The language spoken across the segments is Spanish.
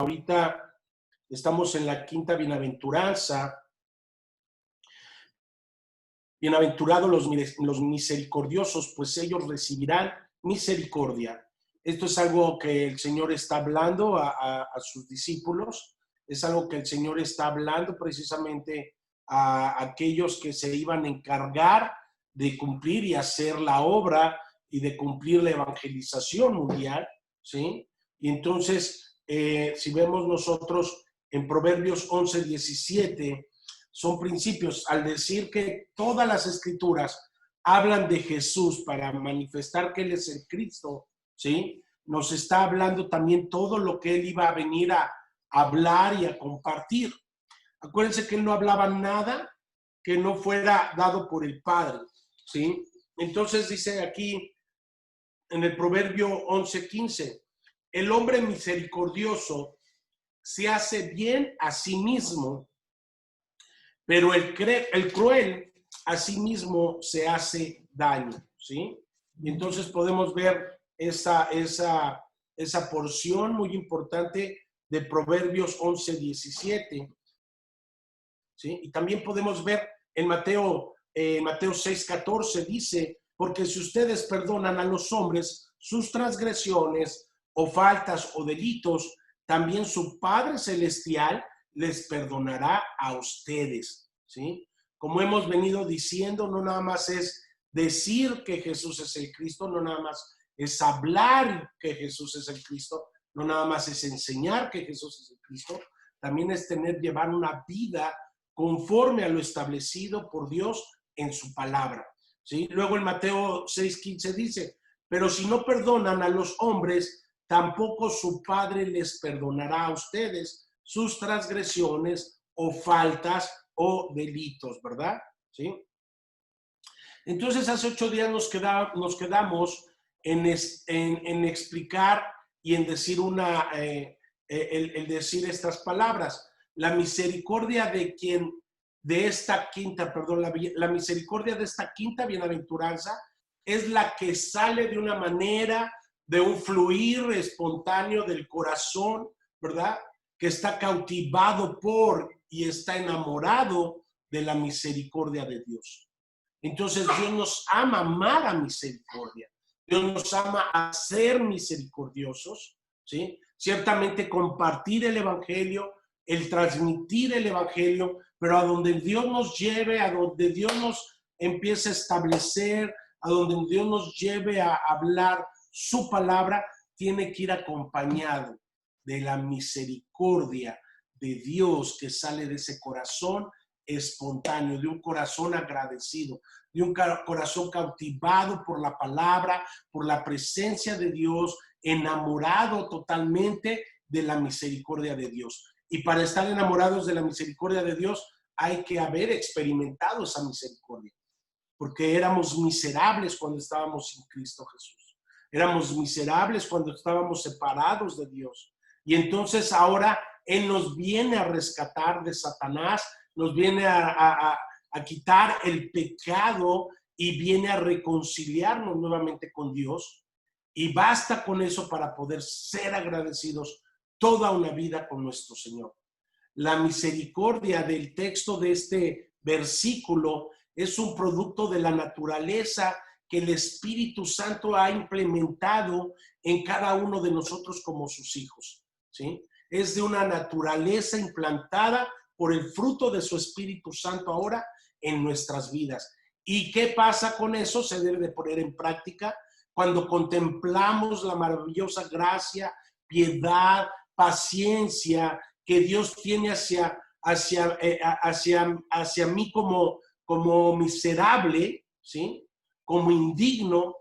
ahorita estamos en la quinta bienaventuranza. Bienaventurados los misericordiosos, pues ellos recibirán misericordia. Esto es algo que el Señor está hablando a sus discípulos. Es algo que el Señor está hablando precisamente a aquellos que se iban a encargar de cumplir y hacer la obra y de cumplir la evangelización mundial, ¿sí? Y entonces, si vemos nosotros en Proverbios 11:17, son principios. Al decir que todas las escrituras hablan de Jesús para manifestar que Él es el Cristo, ¿sí? Nos está hablando también todo lo que Él iba a venir a hablar y a compartir. Acuérdense que Él no hablaba nada que no fuera dado por el Padre, ¿sí? Entonces dice aquí en el Proverbio 11:15, el hombre misericordioso se hace bien a sí mismo, pero el cruel a sí mismo se hace daño, ¿sí? Y entonces podemos ver esa porción muy importante de Proverbios 11:17, ¿sí? Y también podemos ver en Mateo 6:14, dice, porque si ustedes perdonan a los hombres sus transgresiones o faltas o delitos, también su Padre Celestial les perdonará a ustedes, ¿sí? Como hemos venido diciendo, no nada más es decir que Jesús es el Cristo, no nada más es hablar que Jesús es el Cristo, no nada más es enseñar que Jesús es el Cristo, también es llevar una vida conforme a lo establecido por Dios en su palabra, ¿sí? Luego en Mateo 6:15 dice, pero si no perdonan a los hombres, tampoco su Padre les perdonará a ustedes sus transgresiones o faltas o delitos, ¿verdad? ¿Sí? Entonces, hace 8 días nos quedamos en explicar y en decir el decir estas palabras. La misericordia la misericordia de esta quinta bienaventuranza es la que sale de una manera, de un fluir espontáneo del corazón, ¿verdad? Que está cautivado por y está enamorado de la misericordia de Dios. Entonces Dios nos ama amar a misericordia. Dios nos ama a ser misericordiosos, ¿sí? Ciertamente compartir el evangelio, el transmitir el evangelio, pero a donde Dios nos lleve, a donde Dios nos empiece a establecer, a donde Dios nos lleve a hablar su palabra, tiene que ir acompañado de la misericordia de Dios que sale de ese corazón espontáneo, de un corazón agradecido, de un corazón cautivado por la palabra, por la presencia de Dios, enamorado totalmente de la misericordia de Dios. Y para estar enamorados de la misericordia de Dios hay que haber experimentado esa misericordia, porque éramos miserables cuando estábamos sin Cristo Jesús. Éramos miserables cuando estábamos separados de Dios. Y entonces ahora Él nos viene a rescatar de Satanás, nos viene a quitar el pecado y viene a reconciliarnos nuevamente con Dios. Y basta con eso para poder ser agradecidos toda una vida con nuestro Señor. La misericordia del texto de este versículo es un producto de la naturaleza que el Espíritu Santo ha implementado en cada uno de nosotros como sus hijos, ¿sí? Es de una naturaleza implantada por el fruto de su Espíritu Santo ahora en nuestras vidas. ¿Y qué pasa con eso? Se debe de poner en práctica cuando contemplamos la maravillosa gracia, piedad, paciencia que Dios tiene hacia mí como miserable, ¿sí? Como indigno,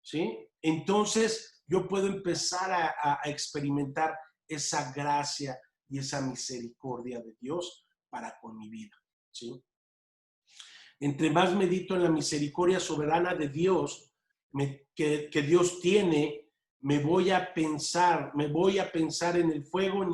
¿sí? Entonces yo puedo empezar a experimentar esa gracia y esa misericordia de Dios para con mi vida, ¿sí? Entre más medito en la misericordia soberana de Dios que Dios tiene, me voy a pensar en el fuego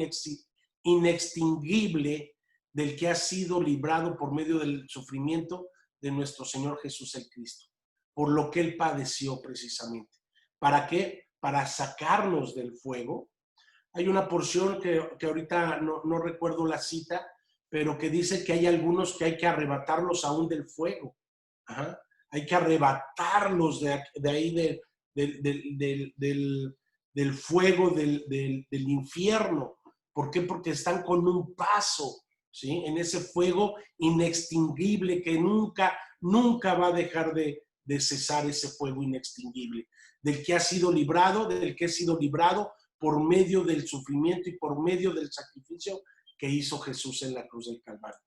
inextinguible del que ha sido librado por medio del sufrimiento de nuestro Señor Jesús el Cristo, por lo que Él padeció precisamente. ¿Para qué? Para sacarnos del fuego, Hay una porción que ahorita no recuerdo la cita, pero que dice que hay algunos que hay que arrebatarlos aún del fuego. Ajá. Hay que arrebatarlos de ahí del fuego del infierno. ¿Por qué? Porque están con un paso, ¿sí? En ese fuego inextinguible que nunca va a dejar de cesar, ese fuego inextinguible, del que ha sido librado, por medio del sufrimiento y por medio del sacrificio que hizo Jesús en la cruz del Calvario.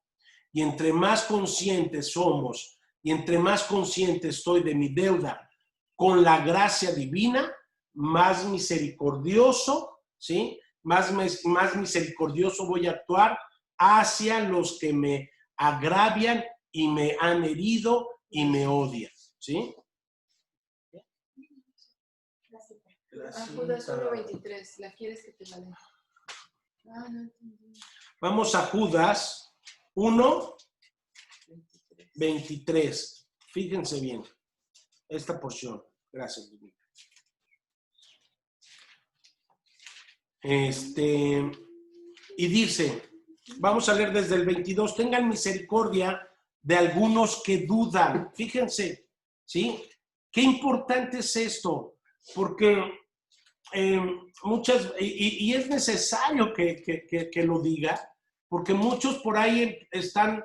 Y entre más conscientes somos y entre más consciente estoy de mi deuda con la gracia divina, más misericordioso, ¿sí? Más misericordioso voy a actuar hacia los que me agravian y me han herido y me odian, ¿sí? Judas 1:23, ¿la quieres que te la lea? No entendí. Vamos a Judas 1:23. Fíjense bien esta porción. Gracias, Domingo. Y dice, vamos a leer desde el 22, tengan misericordia de algunos que dudan. Fíjense, ¿sí? Qué importante es esto, porque y es necesario que lo diga, porque muchos por ahí están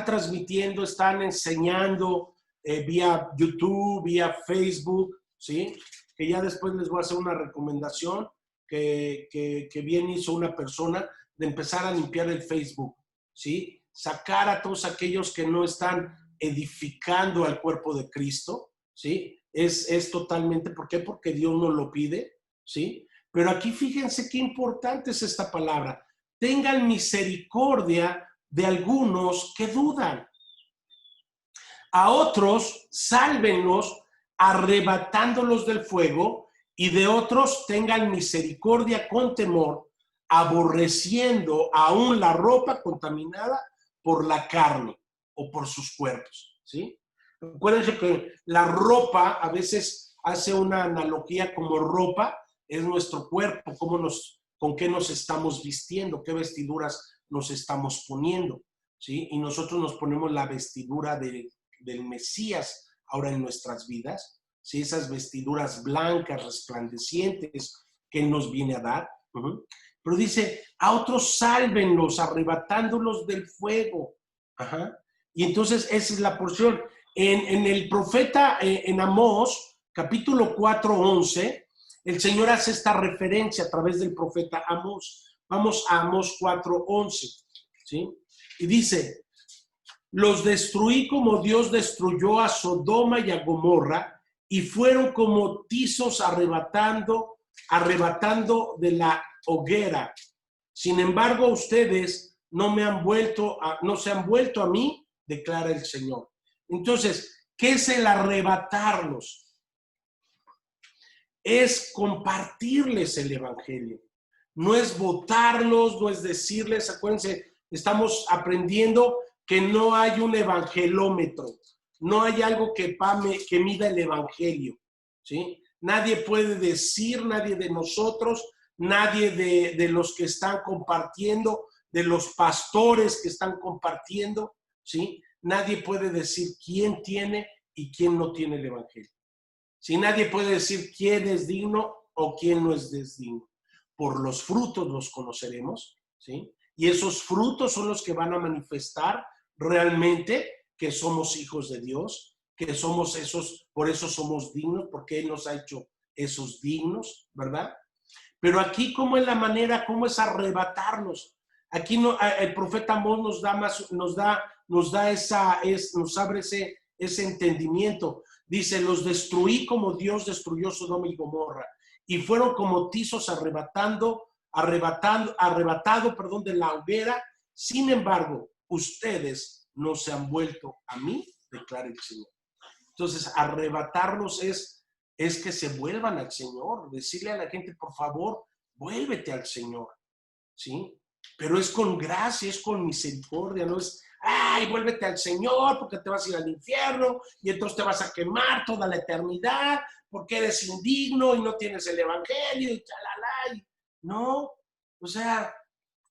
transmitiendo, están enseñando vía YouTube, vía Facebook, ¿sí? Que ya después les voy a hacer una recomendación que bien hizo una persona de empezar a limpiar el Facebook, ¿sí? Sacar a todos aquellos que no están edificando al cuerpo de Cristo, ¿sí? Es totalmente, ¿por qué? Porque Dios nos lo pide, ¿sí? Pero aquí fíjense qué importante es esta palabra. Tengan misericordia de algunos que dudan. A otros, sálvenlos arrebatándolos del fuego, y de otros tengan misericordia con temor, aborreciendo aún la ropa contaminada por la carne o por sus cuerpos, ¿sí? Acuérdense que la ropa a veces hace una analogía como ropa, es nuestro cuerpo, con qué nos estamos vistiendo, qué vestiduras nos estamos poniendo, ¿sí? Y nosotros nos ponemos la vestidura del Mesías ahora en nuestras vidas, ¿sí? Esas vestiduras blancas, resplandecientes que Él nos viene a dar. Pero dice, a otros sálvenlos, arrebatándolos del fuego. Ajá. Y entonces esa es la porción. En el profeta, en Amós, capítulo 4:11, el Señor hace esta referencia a través del profeta Amós. Vamos a Amós 4:11, ¿sí? Y dice, los destruí como Dios destruyó a Sodoma y a Gomorra, y fueron como tizos arrebatando de la hoguera. Sin embargo, ustedes no se han vuelto a mí, declara el Señor. Entonces, ¿qué es el arrebatarlos? Es compartirles el evangelio. No es votarlos, no es decirles, acuérdense, estamos aprendiendo que no hay un evangelómetro, no hay algo que mida el evangelio, ¿sí? Nadie puede decir, nadie de nosotros, nadie de los que están compartiendo, de los pastores que están compartiendo, ¿sí? Nadie puede decir quién tiene y quién no tiene el evangelio. Si nadie puede decir quién es digno o quién no es digno. Por los frutos los conoceremos, ¿sí? Y esos frutos son los que van a manifestar realmente que somos hijos de Dios, que somos esos, por eso somos dignos, porque Él nos ha hecho esos dignos, ¿verdad? Pero aquí, ¿cómo es la manera? ¿Cómo es arrebatarnos? Aquí no, el profeta Amós nos abre ese entendimiento. Dice, los destruí como Dios destruyó Sodoma y Gomorra, y fueron como tizos arrebatado de la hoguera. Sin embargo, ustedes no se han vuelto a mí, declara el Señor. Entonces, arrebatarlos es que se vuelvan al Señor, decirle a la gente, por favor, vuélvete al Señor, ¿sí? Pero es con gracia, es con misericordia, no es, ay, vuélvete al Señor porque te vas a ir al infierno y entonces te vas a quemar toda la eternidad porque eres indigno y no tienes el evangelio y chalala. No, o sea,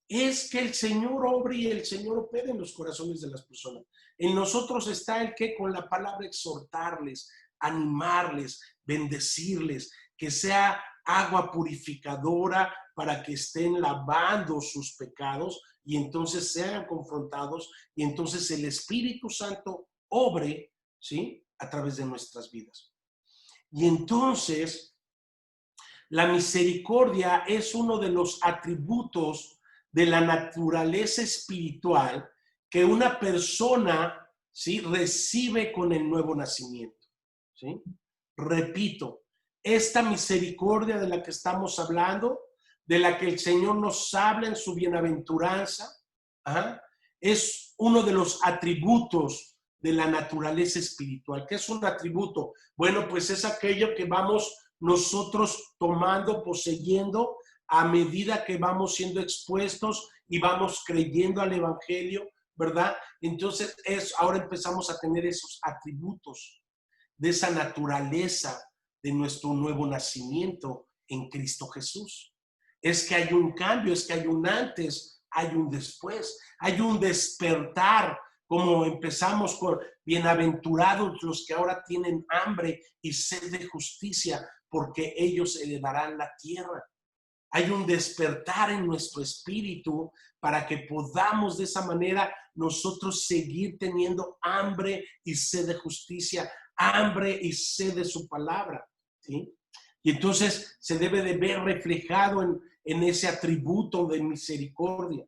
es que el Señor obre y el Señor opera en los corazones de las personas. En nosotros está el que con la palabra exhortarles, animarles, bendecirles, que sea agua purificadora para que estén lavando sus pecados y entonces sean confrontados y entonces el Espíritu Santo obre, ¿sí?, a través de nuestras vidas. Y entonces la misericordia es uno de los atributos de la naturaleza espiritual que una persona, ¿sí?, recibe con el nuevo nacimiento, ¿sí? Repito, esta misericordia de la que estamos hablando, de la que el Señor nos habla en su bienaventuranza, ¿ah?, es uno de los atributos de la naturaleza espiritual. ¿Qué es un atributo? Bueno, pues es aquello que vamos nosotros tomando, poseyendo a medida que vamos siendo expuestos y vamos creyendo al Evangelio, ¿verdad? Entonces ahora empezamos a tener esos atributos de esa naturaleza de nuestro nuevo nacimiento en Cristo Jesús. Es que hay un cambio, es que hay un antes, hay un después, hay un despertar, como empezamos con bienaventurados los que ahora tienen hambre y sed de justicia, porque ellos heredarán la tierra. Hay un despertar en nuestro espíritu para que podamos de esa manera nosotros seguir teniendo hambre y sed de justicia, hambre y sed de su palabra, ¿sí? Y entonces se debe de ver reflejado en ese atributo de misericordia.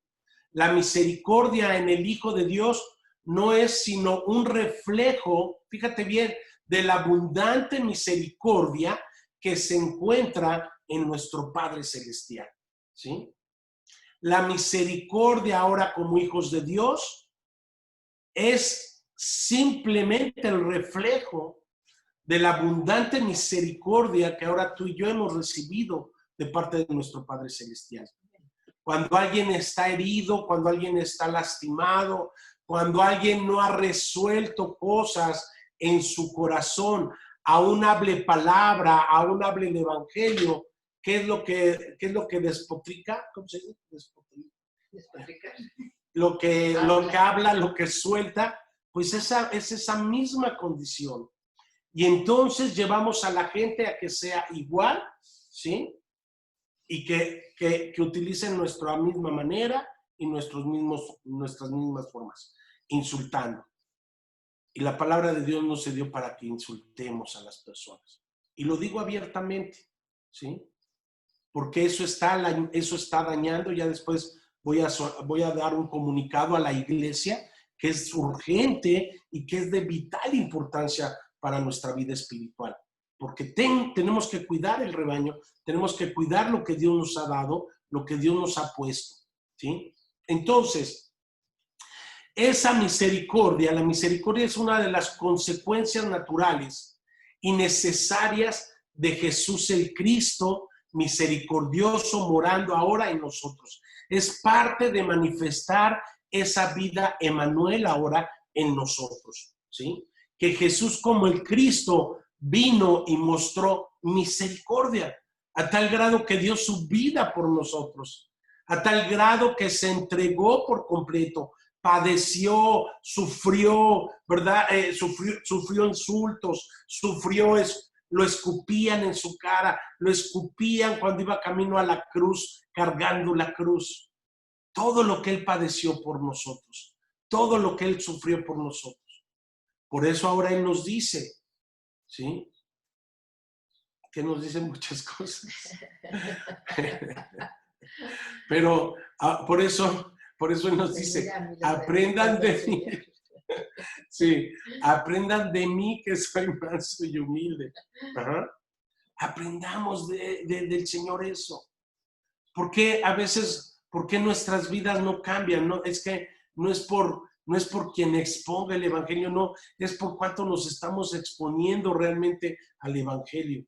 La misericordia en el Hijo de Dios no es sino un reflejo, fíjate bien, de la abundante misericordia que se encuentra en nuestro Padre Celestial, ¿sí? La misericordia ahora como hijos de Dios es simplemente el reflejo de la abundante misericordia que ahora tú y yo hemos recibido de parte de nuestro Padre Celestial. Cuando alguien está herido, cuando alguien está lastimado, cuando alguien no ha resuelto cosas en su corazón, aún hable palabra, aún hable el evangelio, ¿qué es lo que despotrica? ¿Cómo se dice? Despotricar. Lo que habla, lo que suelta, pues es esa misma condición. Y entonces llevamos a la gente a que sea igual, ¿sí? Y que utilicen nuestra misma manera y nuestras mismas formas, insultando. Y la palabra de Dios no se dio para que insultemos a las personas. Y lo digo abiertamente, ¿sí? Porque eso está dañando. Ya después voy a dar un comunicado a la iglesia que es urgente y que es de vital importancia para nuestra vida espiritual. Porque tenemos que cuidar el rebaño, tenemos que cuidar lo que Dios nos ha dado, lo que Dios nos ha puesto, ¿sí? Entonces, esa misericordia, la misericordia es una de las consecuencias naturales y necesarias de Jesús el Cristo, misericordioso, morando ahora en nosotros. Es parte de manifestar esa vida Emmanuel ahora en nosotros, ¿sí? Que Jesús como el Cristo vino y mostró misericordia, a tal grado que dio su vida por nosotros, a tal grado que se entregó por completo, padeció, sufrió, ¿verdad? Sufrió insultos, lo escupían en su cara, lo escupían cuando iba camino a la cruz, cargando la cruz. Todo lo que Él padeció por nosotros, todo lo que Él sufrió por nosotros. Por eso ahora Él nos dice, ¿sí? Que nos dice muchas cosas. Pero por eso Él nos dice, aprendan de mí. Sí, aprendan de mí que soy manso y humilde. Ajá. Aprendamos del Señor eso. ¿Por qué a veces, por qué nuestras vidas no cambian? No, es que no es por quien exponga el Evangelio, no, es por cuánto nos estamos exponiendo realmente al Evangelio.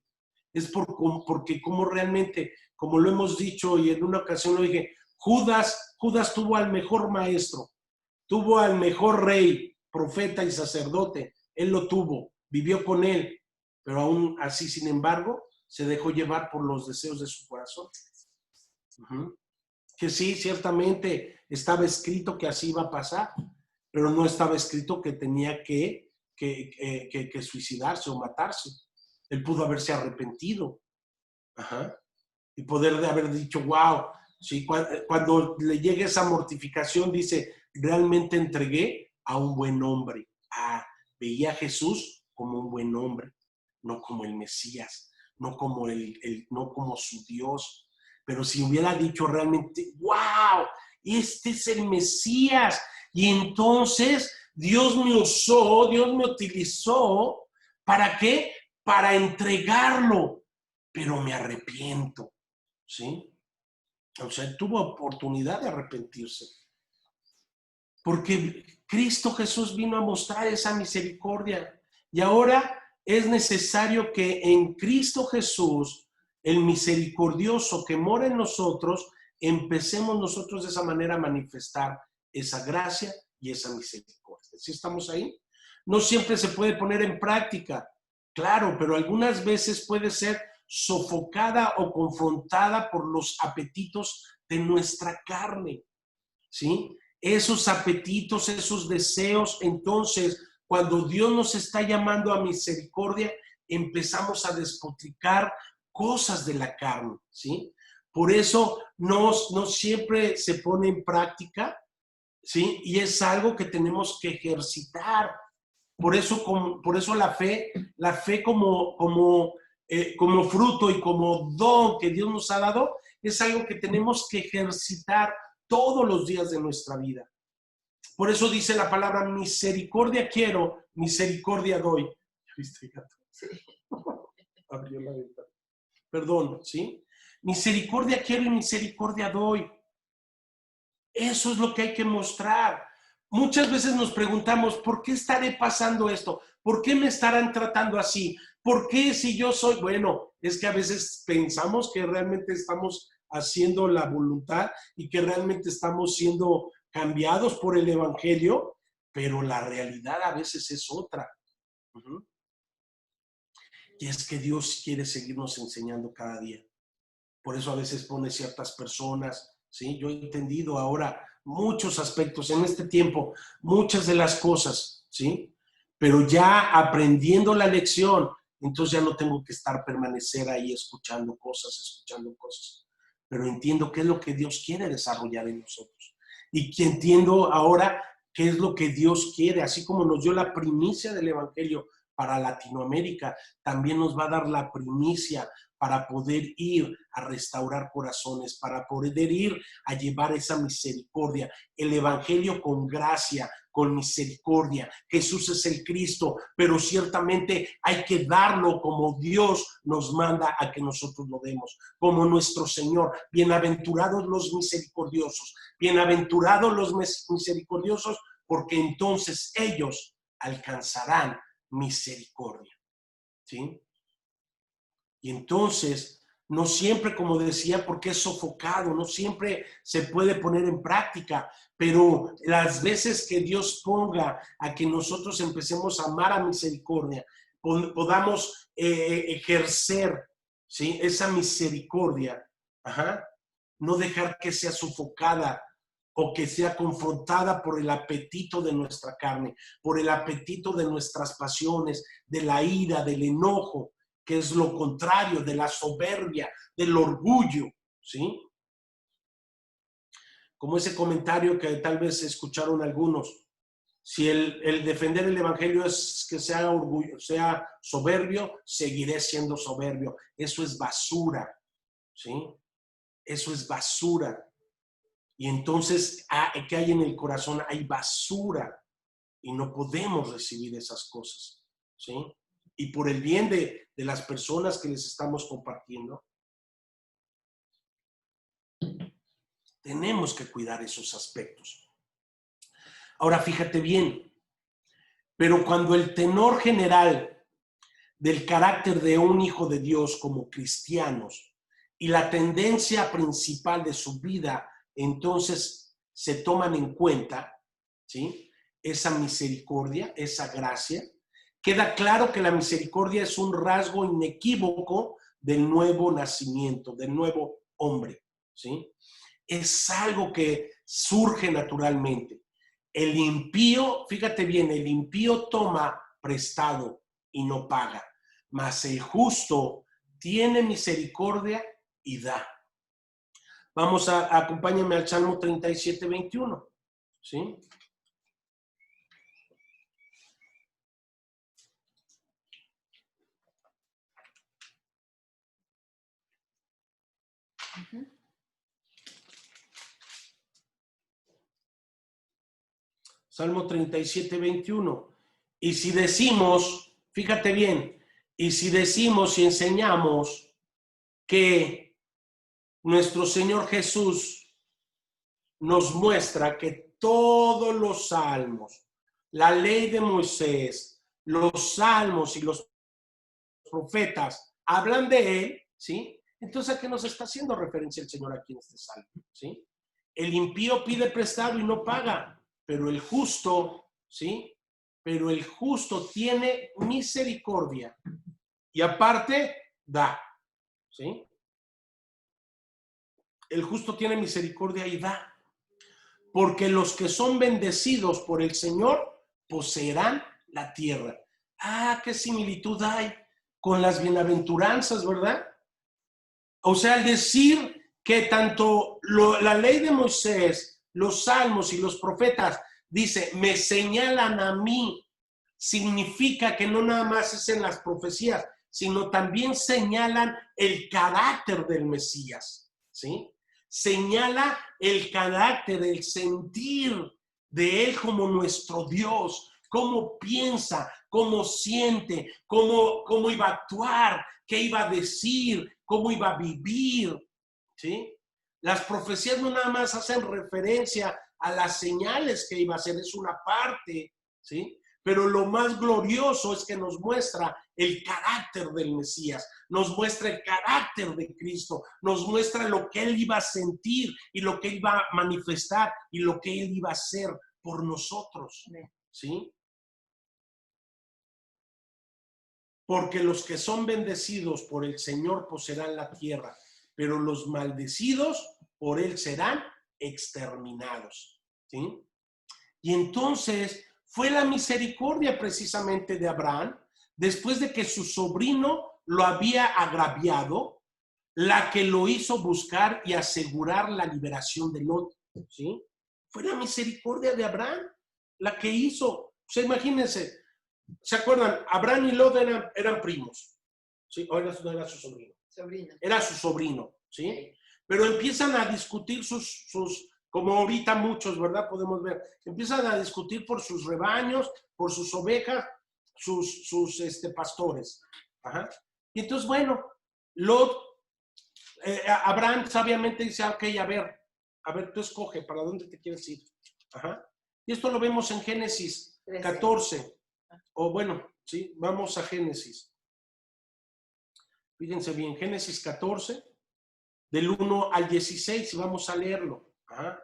Es porque como realmente, como lo hemos dicho y en una ocasión lo dije, Judas tuvo al mejor maestro, tuvo al mejor rey, profeta y sacerdote. Él lo tuvo, vivió con él, pero aún así, sin embargo, se dejó llevar por los deseos de su corazón. Ujú. Que sí, ciertamente estaba escrito que así iba a pasar, pero no estaba escrito que tenía que suicidarse o matarse. Él pudo haberse arrepentido. Ajá. Y poder de haber dicho, wow, sí, cuando le llegue esa mortificación, dice, realmente entregué a un buen hombre. Ah, veía a Jesús como un buen hombre, no como el Mesías, no como, no como su Dios. Pero si hubiera dicho realmente, wow, este es el Mesías, y entonces Dios me usó, Dios me utilizó, ¿para qué? Para entregarlo, pero me arrepiento. ¿Sí? O sea, tuvo oportunidad de arrepentirse. Porque Cristo Jesús vino a mostrar esa misericordia. Y ahora es necesario que en Cristo Jesús, el misericordioso que mora en nosotros, empecemos nosotros de esa manera a manifestar esa gracia y esa misericordia. ¿Sí estamos ahí? No siempre se puede poner en práctica, claro, pero algunas veces puede ser sofocada o confrontada por los apetitos de nuestra carne, ¿sí? Esos apetitos, esos deseos, entonces, cuando Dios nos está llamando a misericordia, empezamos a despotricar cosas de la carne, ¿sí? Por eso no siempre se pone en práctica, ¿sí? Y es algo que tenemos que ejercitar. Por eso la fe como fruto y como don que Dios nos ha dado, es algo que tenemos que ejercitar todos los días de nuestra vida. Por eso dice la palabra, misericordia quiero, misericordia doy. ¿Ya viste, gato? Sí. Abrió la ventana. Perdón, ¿sí? Misericordia quiero y misericordia doy. Eso es lo que hay que mostrar. Muchas veces nos preguntamos, ¿por qué estaré pasando esto? ¿Por qué me estarán tratando así? ¿Por qué si yo soy? Bueno, es que a veces pensamos que realmente estamos haciendo la voluntad y que realmente estamos siendo cambiados por el Evangelio, pero la realidad a veces es otra. Uh-huh. Y es que Dios quiere seguirnos enseñando cada día. Por eso a veces pone ciertas personas, ¿sí? Yo he entendido ahora muchos aspectos en este tiempo, muchas de las cosas, ¿sí? Pero ya aprendiendo la lección, entonces ya no tengo que permanecer ahí escuchando cosas. Pero entiendo qué es lo que Dios quiere desarrollar en nosotros. Y que entiendo ahora qué es lo que Dios quiere, así como nos dio la primicia del Evangelio para Latinoamérica, también nos va a dar la primicia para poder ir a restaurar corazones, para poder ir a llevar esa misericordia, el Evangelio con gracia, con misericordia. Jesús es el Cristo, pero ciertamente hay que darlo como Dios nos manda a que nosotros lo demos, como nuestro Señor. Bienaventurados los misericordiosos, bienaventurados los misericordiosos, porque entonces ellos alcanzarán misericordia, ¿sí? Y entonces, no siempre, como decía, porque es sofocado, no siempre se puede poner en práctica, pero las veces que Dios ponga a que nosotros empecemos a amar a misericordia, podamos ejercer, ¿sí? Esa misericordia, ajá, no dejar que sea sofocada o que sea confrontada por el apetito de nuestra carne, por el apetito de nuestras pasiones, de la ira, del enojo, que es lo contrario de la soberbia, del orgullo, ¿sí? Como ese comentario que tal vez escucharon algunos. Si el defender el evangelio es que sea orgullo, sea soberbio, seguiré siendo soberbio. Eso es basura, ¿sí? Eso es basura. Y entonces, ¿qué hay en el corazón? Hay basura y no podemos recibir esas cosas, ¿sí? Y por el bien de las personas que les estamos compartiendo, tenemos que cuidar esos aspectos. Ahora, fíjate bien, pero cuando el tenor general del carácter de un hijo de Dios como cristianos y la tendencia principal de su vida, entonces se toman en cuenta, ¿sí? Esa misericordia, esa gracia, queda claro que la misericordia es un rasgo inequívoco del nuevo nacimiento, del nuevo hombre, ¿sí? Es algo que surge naturalmente. El impío, fíjate bien, el impío toma prestado y no paga, mas el justo tiene misericordia y da. Vamos acompáñame al Salmo 37, 21, ¿sí? Salmo 37, 21. Y si decimos, fíjate bien, y si decimos y enseñamos que nuestro Señor Jesús nos muestra que todos los salmos, la ley de Moisés, los salmos y los profetas hablan de él, ¿sí? Entonces, ¿a qué nos está haciendo referencia el Señor aquí en este salmo? ¿Sí? El impío pide prestado y no paga, pero el justo, ¿sí? Pero el justo tiene misericordia y aparte da, ¿sí? El justo tiene misericordia y da, porque los que son bendecidos por el Señor poseerán la tierra. Ah, qué similitud hay con las bienaventuranzas, ¿verdad? O sea, al decir que tanto la ley de Moisés, los salmos y los profetas, dice, me señalan a mí, significa que no nada más es en las profecías, sino también señalan el carácter del Mesías, ¿sí? Señala el carácter, el sentir de él como nuestro Dios, cómo piensa, cómo siente, cómo iba a actuar, qué iba a decir, cómo iba a vivir, ¿sí? Las profecías no nada más hacen referencia a las señales que iba a hacer, es una parte, ¿sí? Pero lo más glorioso es que nos muestra el carácter del Mesías, nos muestra el carácter de Cristo, nos muestra lo que Él iba a sentir y lo que Él iba a manifestar y lo que Él iba a hacer por nosotros, ¿sí? Porque los que son bendecidos por el Señor poseerán la tierra, pero los maldecidos por Él serán exterminados, ¿sí? Y entonces fue la misericordia precisamente de Abraham, después de que su sobrino lo había agraviado, la que lo hizo buscar y asegurar la liberación de Lot, ¿sí? Fue la misericordia de Abraham la que hizo. O sea, imagínense, ¿se acuerdan? Abraham y Lot eran primos, ¿sí? O no era su sobrino. Era su sobrino, ¿sí? Sí. Pero empiezan a discutir como ahorita muchos, ¿verdad? Podemos ver, empiezan a discutir por sus rebaños, por sus ovejas, sus pastores. Ajá. Y entonces, bueno, Abraham sabiamente dice, ok, a ver, tú escoge, ¿para dónde te quieres ir? Ajá. Y esto lo vemos en Génesis 14. O bueno, sí, vamos a Génesis. Fíjense bien, Génesis 14, del 1 al 16, y vamos a leerlo. Ajá.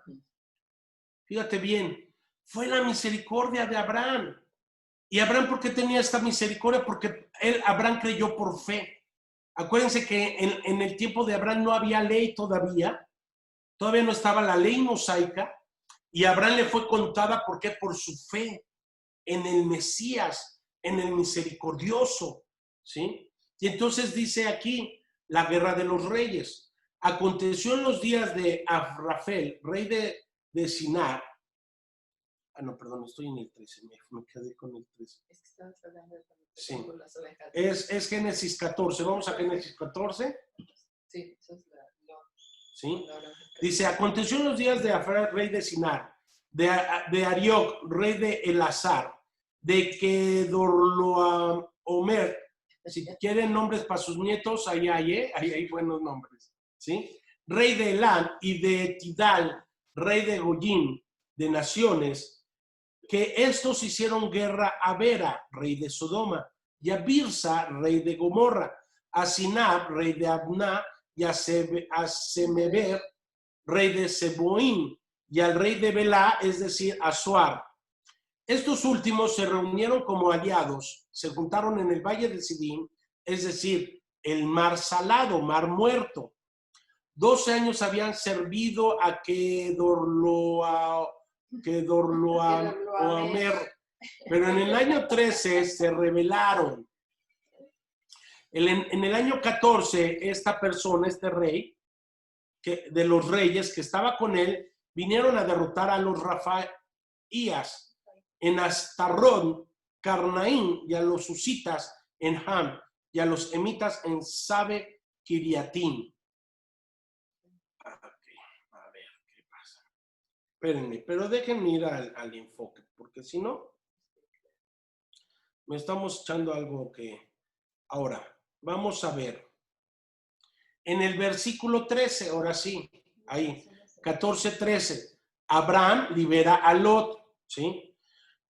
Fíjate bien, fue la misericordia de Abraham. ¿Y Abraham por qué tenía esta misericordia? Porque Abraham creyó por fe. Acuérdense que en el tiempo de Abraham no había ley todavía no estaba la ley mosaica, y a Abraham le fue contada, ¿por qué? Por su fe en el Mesías, en el misericordioso, ¿sí? Y entonces dice aquí, la guerra de los reyes. Aconteció en los días de Afrafel, rey de Sinar. Ah, no, perdón, estoy en el 13, me quedé con el 13. Es que estabas hablando de sí. Las ovejas. Es Génesis 14, vamos a Génesis 14. Sí, eso es ¿sí? Dice, aconteció en los días de Afrafel, rey de Sinar, de Arioc, rey de Elazar, de Kedorlaomer. Si quieren nombres para sus nietos, ahí hay buenos nombres, ¿sí? Rey de Elán y de Tidal, rey de Goyim, de naciones, que estos hicieron guerra a Bera, rey de Sodoma, y a Birsa, rey de Gomorra, a Sinab, rey de Adná, y a Semeber, rey de Seboín, y al rey de Belá, es decir, a Suar. Estos últimos se reunieron como aliados, se juntaron en el valle de Sidín, es decir, el mar salado, mar muerto, 12 años habían servido a Kedorlaomer, pero en el año 13 se rebelaron. En el año 14, esta persona, este rey, de los reyes que estaba con él, vinieron a derrotar a los Rafaías en Astarón, Carnaín, y a los Husitas en Ham, y a los Emitas en Sabe Kiriatín. A ver, ¿qué pasa? Espérenme, pero déjenme ir al enfoque, porque si no, me estamos echando algo que... Ahora, vamos a ver. En el versículo 13, ahora sí, ahí, 14-13, Abraham libera a Lot, ¿sí?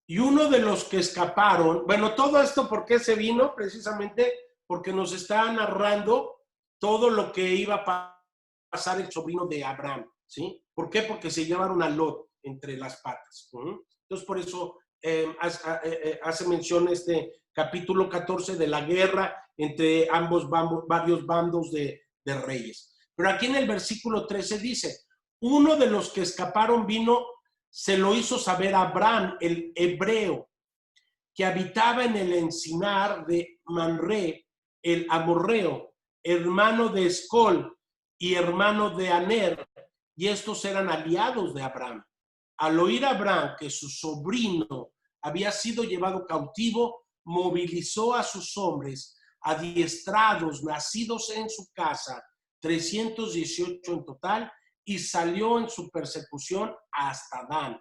Y uno de los que escaparon, bueno, todo esto, ¿por qué se vino? Precisamente porque nos está narrando todo lo que iba a pasar el sobrino de Abraham, ¿sí? ¿Por qué? Porque se llevaron a Lot entre las patas. Entonces, por eso hace mención este capítulo 14 de la guerra entre varios bandos de reyes. Pero aquí en el versículo 13 dice, uno de los que escaparon vino, se lo hizo saber a Abraham, el hebreo, que habitaba en el encinar de Manré, el amorreo, hermano de Escol y hermano de Aner, y estos eran aliados de Abraham. Al oír a Abraham que su sobrino había sido llevado cautivo, movilizó a sus hombres adiestrados, nacidos en su casa, 318 en total, y salió en su persecución hasta Dan.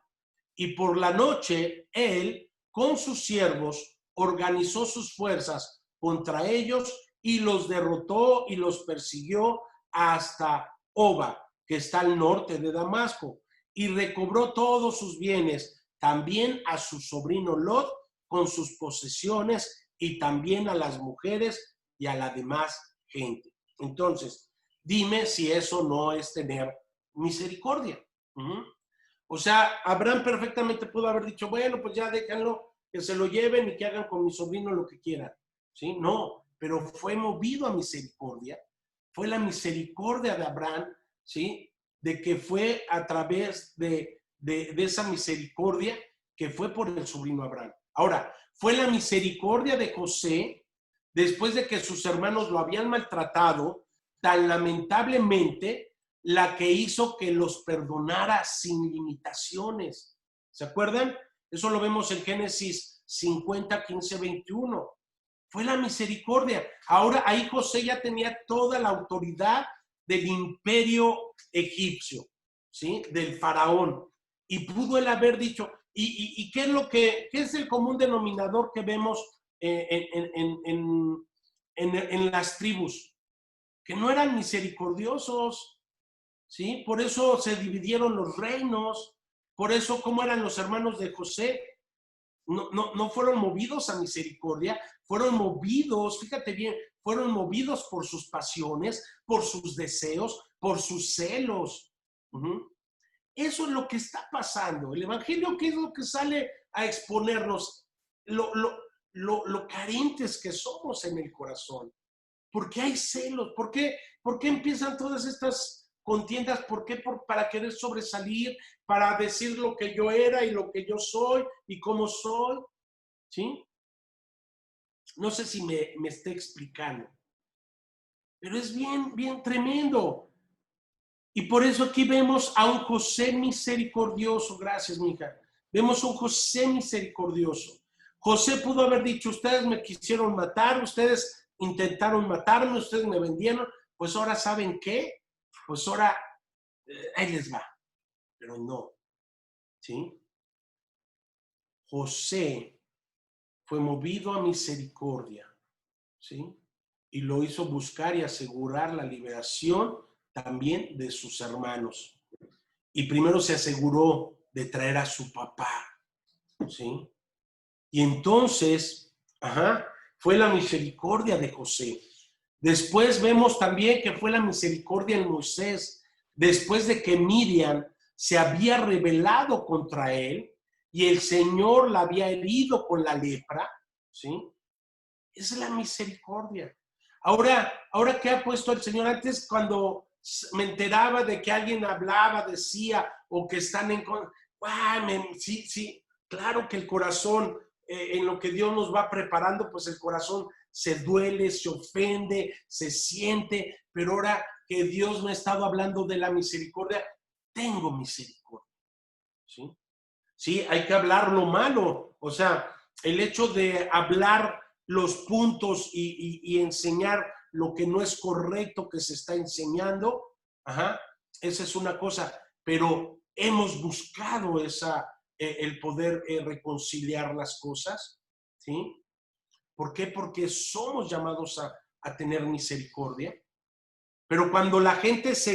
Y por la noche, él, con sus siervos, organizó sus fuerzas contra ellos y los derrotó y los persiguió hasta Oba, que está al norte de Damasco, y recobró todos sus bienes, también a su sobrino Lot con sus posesiones, y también a las mujeres y a la demás gente. Entonces, dime si eso no es tener misericordia. O sea, Abraham perfectamente pudo haber dicho, bueno, pues ya déjenlo, que se lo lleven y que hagan con mi sobrino lo que quieran. ¿Sí? No, pero fue movido a misericordia. Fue la misericordia de Abraham, ¿sí? De que fue a través de esa misericordia que fue por el sobrino Abraham. Ahora, fue la misericordia de José, después de que sus hermanos lo habían maltratado, tan lamentablemente, la que hizo que los perdonara sin limitaciones. ¿Se acuerdan? Eso lo vemos en Génesis 50, 15, 21. Fue la misericordia. Ahora ahí José ya tenía toda la autoridad del imperio egipcio, ¿sí? Del faraón. Y pudo él haber dicho, ¿y qué es qué es el común denominador que vemos en las tribus? Que no eran misericordiosos, ¿sí? Por eso se dividieron los reinos, por eso, ¿cómo eran los hermanos de José? No fueron movidos a misericordia, fueron movidos, fíjate bien, fueron movidos por sus pasiones, por sus deseos, por sus celos. Eso es lo que está pasando. El Evangelio, ¿qué es lo que sale a exponernos? Lo carentes que somos en el corazón. ¿Por qué hay celos? ¿Por qué empiezan todas estas contiendas? ¿Por qué? Para querer sobresalir, para decir lo que yo era y lo que yo soy y cómo soy. ¿Sí? No sé si me esté explicando. Pero es bien tremendo. Y por eso aquí vemos a un José misericordioso. Gracias, mija. Vemos a un José misericordioso. José pudo haber dicho, ustedes me quisieron matar, ustedes intentaron matarme, ustedes me vendieron, pues ahora ¿saben qué? Pues ahora ahí les va. Pero no, ¿sí? José fue movido a misericordia, ¿sí? Y lo hizo buscar y asegurar la liberación también de sus hermanos. Y primero se aseguró de traer a su papá, ¿sí? Y entonces, fue la misericordia de José. Después vemos también que fue la misericordia en Moisés, después de que Miriam se había rebelado contra él y el Señor la había herido con la lepra, ¿sí? Es la misericordia. Ahora, ¿qué ha puesto el Señor? Antes, cuando me enteraba de que alguien hablaba, decía, o que están en... Sí, claro que el corazón, en lo que Dios nos va preparando, pues el corazón se duele, se ofende, se siente, pero ahora que Dios me ha estado hablando de la misericordia, tengo misericordia, ¿sí? Sí, hay que hablar lo malo, o sea, el hecho de hablar los puntos y enseñar lo que no es correcto que se está enseñando, esa es una cosa, pero hemos buscado el poder reconciliar las cosas, ¿sí? ¿Por qué? Porque somos llamados a tener misericordia, pero cuando la gente se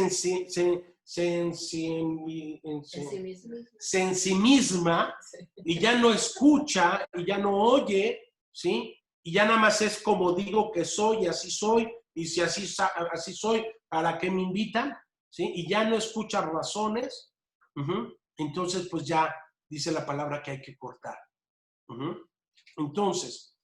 ensimisma y ya no escucha y ya no oye, ¿sí? Y ya nada más es como digo que soy, así soy, y si así soy, ¿para qué me invitan? ¿Sí? Y ya no escucha razones, entonces pues ya dice la palabra que hay que cortar. Entonces,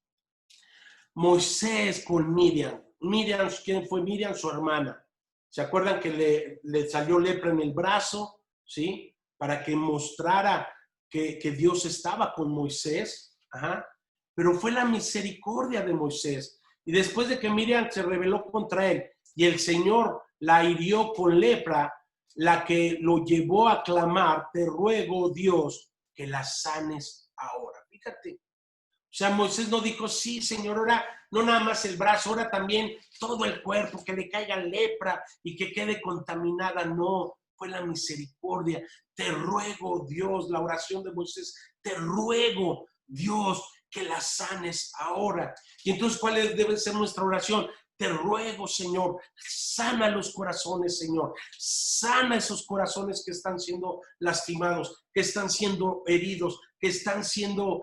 Moisés con Miriam. Miriam, ¿quién fue Miriam? Su hermana. ¿Se acuerdan que le salió lepra en el brazo? ¿Sí? Para que mostrara que Dios estaba con Moisés. Pero fue la misericordia de Moisés. Y después de que Miriam se rebeló contra él y el Señor la hirió con lepra, la que lo llevó a clamar, te ruego, Dios, que la sanes ahora. Fíjate. O sea, Moisés no dijo, sí, Señor, ahora no nada más el brazo, ahora también todo el cuerpo, que le caiga lepra y que quede contaminada. No, fue la misericordia. Te ruego, Dios, la oración de Moisés, te ruego, Dios, que la sanes ahora. Y entonces, ¿cuál debe ser nuestra oración? Te ruego, Señor, sana los corazones, Señor. Sana esos corazones que están siendo lastimados, que están siendo heridos, que están siendo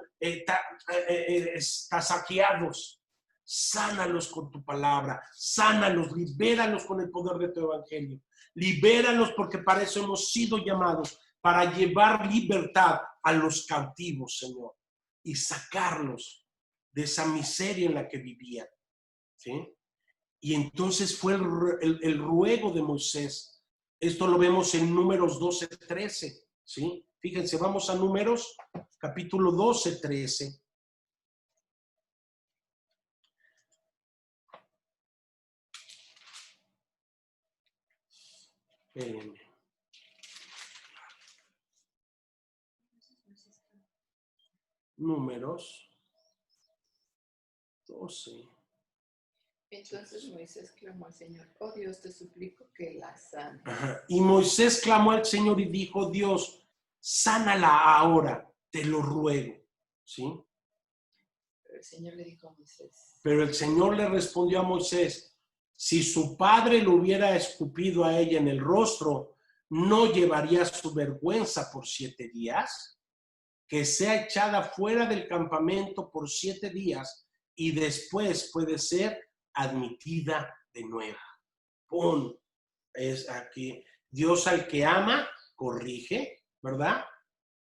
tasaqueados. Sánalos con tu palabra, sánalos, libéralos con el poder de tu evangelio. Libéralos porque para eso hemos sido llamados, para llevar libertad a los cautivos, Señor, y sacarlos de esa miseria en la que vivían, ¿sí? Y entonces fue el ruego de Moisés. Esto lo vemos en Números 12:13, ¿sí? Fíjense, vamos a Números, capítulo 12:13. Números 12. Entonces Moisés clamó al Señor, oh Dios, te suplico que la sanes. Y Moisés clamó al Señor y dijo, Dios, sánala ahora, te lo ruego, ¿sí? Pero el Señor le dijo a Moisés. Pero el Señor le respondió a Moisés, si su padre lo hubiera escupido a ella en el rostro, ¿no llevaría su vergüenza por 7 días? Que sea echada fuera del campamento por 7 días y después puede ser admitida de nuevo. ¡Pum! Es aquí. Dios al que ama, corrige, ¿verdad?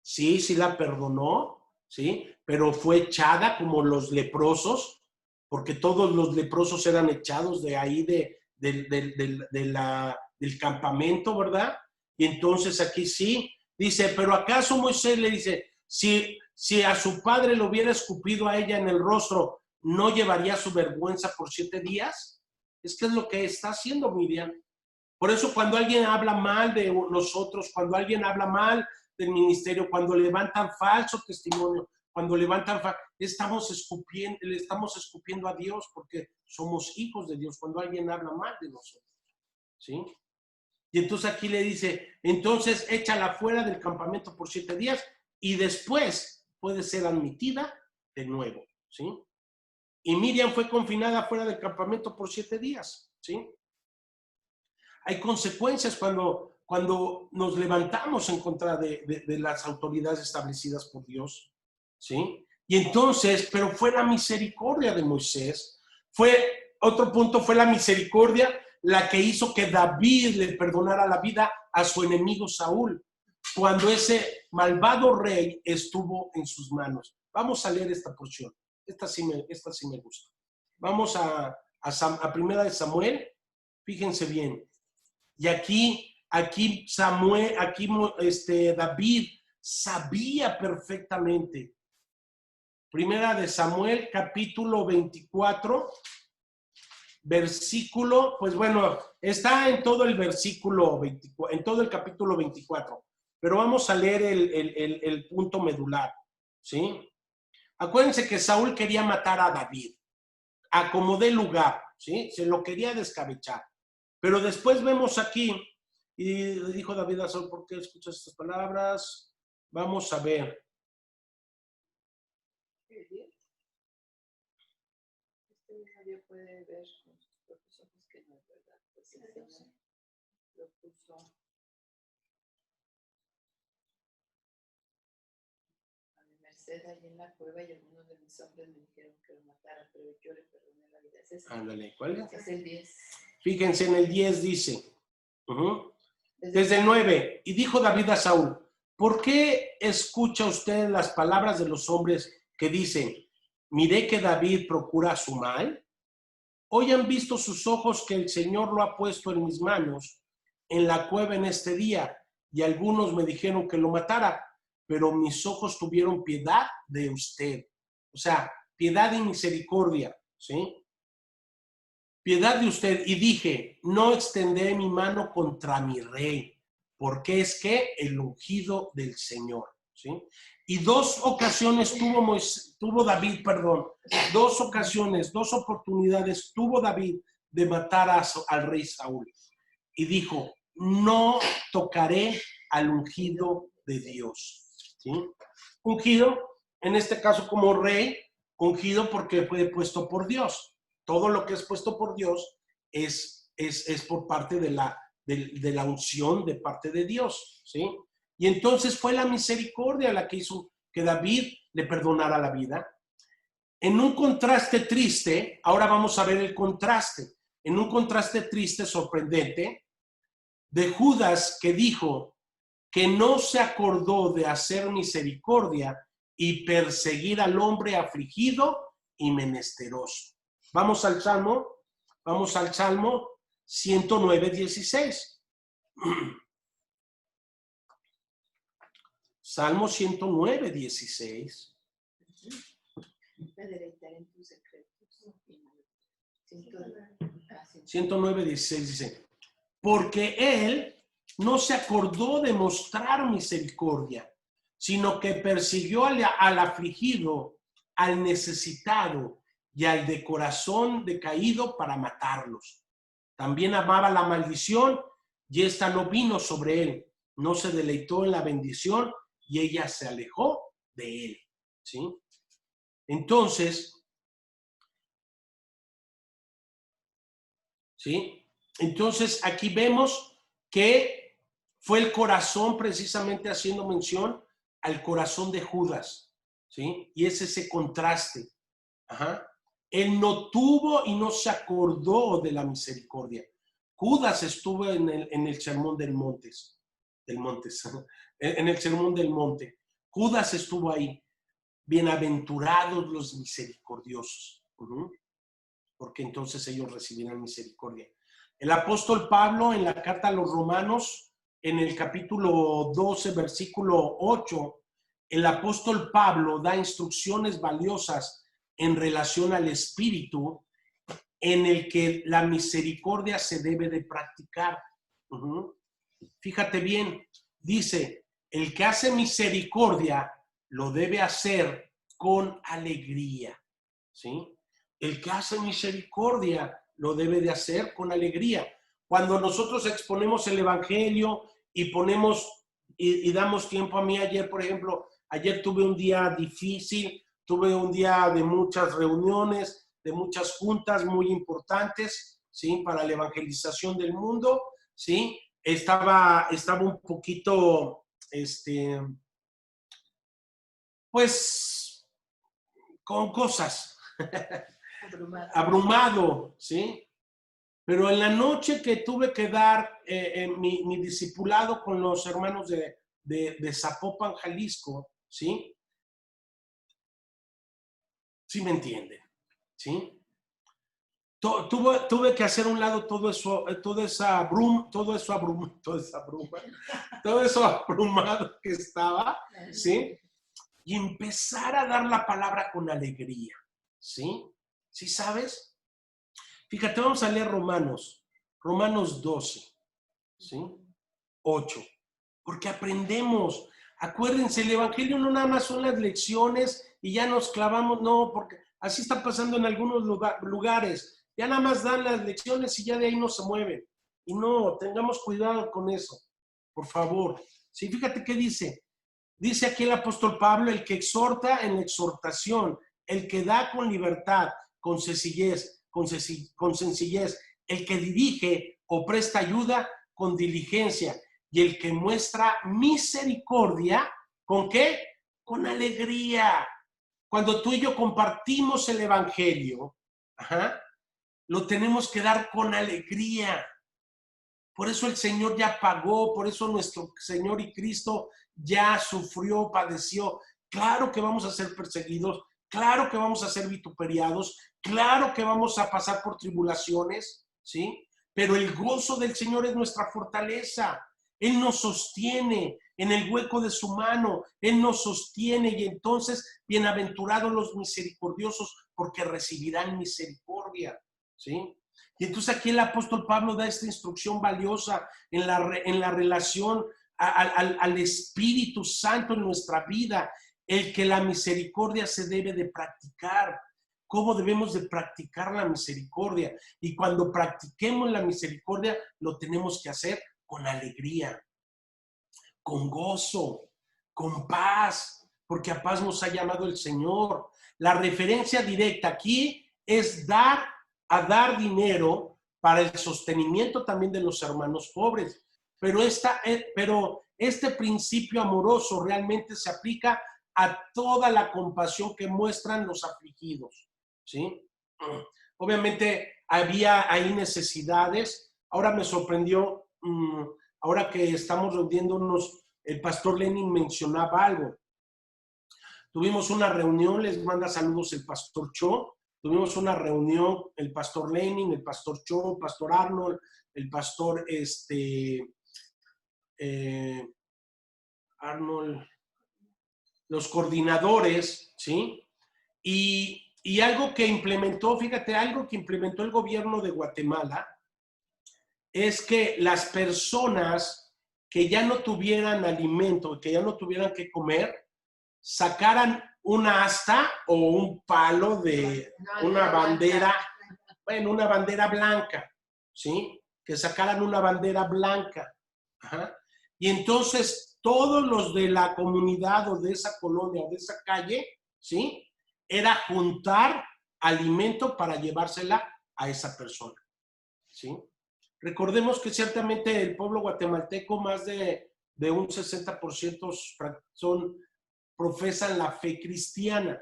Sí, sí la perdonó, ¿sí? Pero fue echada como los leprosos, porque todos los leprosos eran echados de ahí del campamento, ¿verdad? Y entonces aquí sí, dice, pero ¿acaso Moisés le dice, si a su padre lo hubiera escupido a ella en el rostro, ¿no llevaría su vergüenza por 7 días? Es que es lo que está haciendo Miriam. Por eso cuando alguien habla mal de nosotros, cuando alguien habla mal del ministerio, cuando levantan falso testimonio, cuando levantan le estamos escupiendo a Dios porque somos hijos de Dios, cuando alguien habla mal de nosotros, ¿sí? Y entonces aquí le dice, entonces échala fuera del campamento por 7 días y después puede ser admitida de nuevo, ¿sí? Y Miriam fue confinada fuera del campamento por 7 días, ¿sí? Hay consecuencias cuando nos levantamos en contra de las autoridades establecidas por Dios, ¿sí? Y entonces, pero fue la misericordia de Moisés, otro punto fue la misericordia la que hizo que David le perdonara la vida a su enemigo Saúl, cuando ese malvado rey estuvo en sus manos. Vamos a leer esta porción, esta sí me gusta. Vamos a Primera de Samuel, fíjense bien. Y aquí David sabía perfectamente. Primera de Samuel, capítulo 24, versículo, pues bueno, está en todo el versículo 24, en todo el capítulo 24, pero vamos a leer el punto medular, ¿sí? Acuérdense que Saúl quería matar a David, a como dé lugar, ¿sí? Se lo quería descabechar. Pero después vemos aquí, y dijo David a Saúl, ¿por qué escuchas estas palabras? Vamos a ver. Nadie puede ver con sus propios ojos que no es verdad, pues el Señor lo puso a mi merced allí en la cueva y algunos de mis hombres me dijeron que lo matara, pero yo le perdoné la vida. Ándale, ¿cuál es? Es el 10. Fíjense en el 10 dice, desde el 9, y dijo David a Saúl, ¿por qué escucha usted las palabras de los hombres que dicen, miré que David procura su mal? Hoy han visto sus ojos que el Señor lo ha puesto en mis manos en la cueva en este día, y algunos me dijeron que lo matara, pero mis ojos tuvieron piedad de usted. O sea, piedad y misericordia, ¿sí? Piedad de usted. Y dije, no extenderé mi mano contra mi rey, porque es que el ungido del Señor, ¿sí? Y dos oportunidades tuvo David de matar al rey Saúl. Y dijo, no tocaré al ungido de Dios, ¿sí? Ungido, en este caso como rey, ungido porque fue puesto por Dios. Todo lo que es puesto por Dios es por parte de la unción de parte de Dios, ¿sí? Y entonces fue la misericordia la que hizo que David le perdonara la vida. En un contraste triste, ahora vamos a ver el contraste, en un contraste triste, sorprendente, de Judas que dijo que no se acordó de hacer misericordia y perseguir al hombre afligido y menesteroso. Vamos al Salmo 109:16. Salmo 109:16. Me deleitaré en tus secretos. 109:16 dice, porque él no se acordó de mostrar misericordia, sino que persiguió al afligido, al necesitado y al de corazón decaído para matarlos. También amaba la maldición y esta no vino sobre él. No se deleitó en la bendición y ella se alejó de él, ¿sí? Entonces, ¿sí? Entonces, aquí vemos que fue el corazón, precisamente haciendo mención al corazón de Judas, ¿sí? Y es ese contraste. Ajá. Él no tuvo y no se acordó de la misericordia. Judas estuvo en el sermón del Montes, en el sermón del monte. Judas estuvo ahí. Bienaventurados los misericordiosos, porque entonces ellos recibirán misericordia. El apóstol Pablo en la carta a los Romanos, en el capítulo 12, versículo 8, el apóstol Pablo da instrucciones valiosas en relación al espíritu en el que la misericordia se debe de practicar. Fíjate bien, dice, el que hace misericordia lo debe hacer con alegría, ¿sí? El que hace misericordia lo debe de hacer con alegría. Cuando nosotros exponemos el evangelio y ponemos y damos tiempo a mí ayer, por ejemplo, ayer tuve un día difícil, tuve un día de muchas reuniones, de muchas juntas muy importantes, ¿sí? Para la evangelización del mundo, ¿sí? Estaba un poquito, pues, con cosas. Abrumado, ¿sí? Pero en la noche que tuve que dar mi discipulado con los hermanos de Zapopan, Jalisco, ¿sí? ¿Sí me entienden? ¿Sí? Tuve que hacer a un lado todo eso abrumado que estaba, ¿sí? Y empezar a dar la palabra con alegría, ¿sí? ¿Sí sabes? Fíjate, vamos a leer Romanos 12, ¿sí? 8, porque aprendemos. Acuérdense, el evangelio no nada más son las lecciones y ya nos clavamos, no, porque así está pasando en algunos lugares. Ya nada más dan las lecciones y ya de ahí no se mueven. Y no, tengamos cuidado con eso, por favor. Sí, fíjate qué dice. Dice aquí el apóstol Pablo, el que exhorta en la exhortación, el que da con libertad, con sencillez, el que dirige o presta ayuda con diligencia, y el que muestra misericordia, ¿con qué? Con alegría. Cuando tú y yo compartimos el evangelio, lo tenemos que dar con alegría. Por eso el Señor ya pagó, por eso nuestro Señor y Cristo ya sufrió, padeció. Claro que vamos a ser perseguidos, claro que vamos a ser vituperiados, claro que vamos a pasar por tribulaciones, ¿sí? Pero el gozo del Señor es nuestra fortaleza. Él nos sostiene en el hueco de su mano, Él nos sostiene, y entonces bienaventurados los misericordiosos porque recibirán misericordia, ¿sí? Y entonces aquí el apóstol Pablo da esta instrucción valiosa en la relación al Espíritu Santo en nuestra vida, el que la misericordia se debe de practicar. ¿Cómo debemos de practicar la misericordia? Y cuando practiquemos la misericordia, lo tenemos que hacer con alegría, con gozo, con paz, porque a paz nos ha llamado el Señor. La referencia directa aquí es dar dinero para el sostenimiento también de los hermanos pobres. Pero este principio amoroso realmente se aplica a toda la compasión que muestran los afligidos, ¿sí? Obviamente había ahí necesidades. Ahora me sorprendió, ahora que estamos reuniéndonos, el pastor Lenin mencionaba algo. Tuvimos una reunión, les manda saludos el pastor Cho. Tuvimos una reunión, el pastor Lenin, el pastor Cho, el pastor Arnold, el pastor Arnold, los coordinadores, ¿sí? Y algo que implementó, fíjate, algo que implementó el gobierno de Guatemala es que las personas que ya no tuvieran alimento, que ya no tuvieran que comer, sacaran una asta o un palo de una bandera, bueno, una bandera blanca, ¿sí? Que sacaran una bandera blanca. Ajá. Y entonces todos los de la comunidad o de esa colonia o de esa calle, ¿sí? Era juntar alimento para llevársela a esa persona, ¿sí? Recordemos que ciertamente el pueblo guatemalteco, más de un 60% profesan la fe cristiana.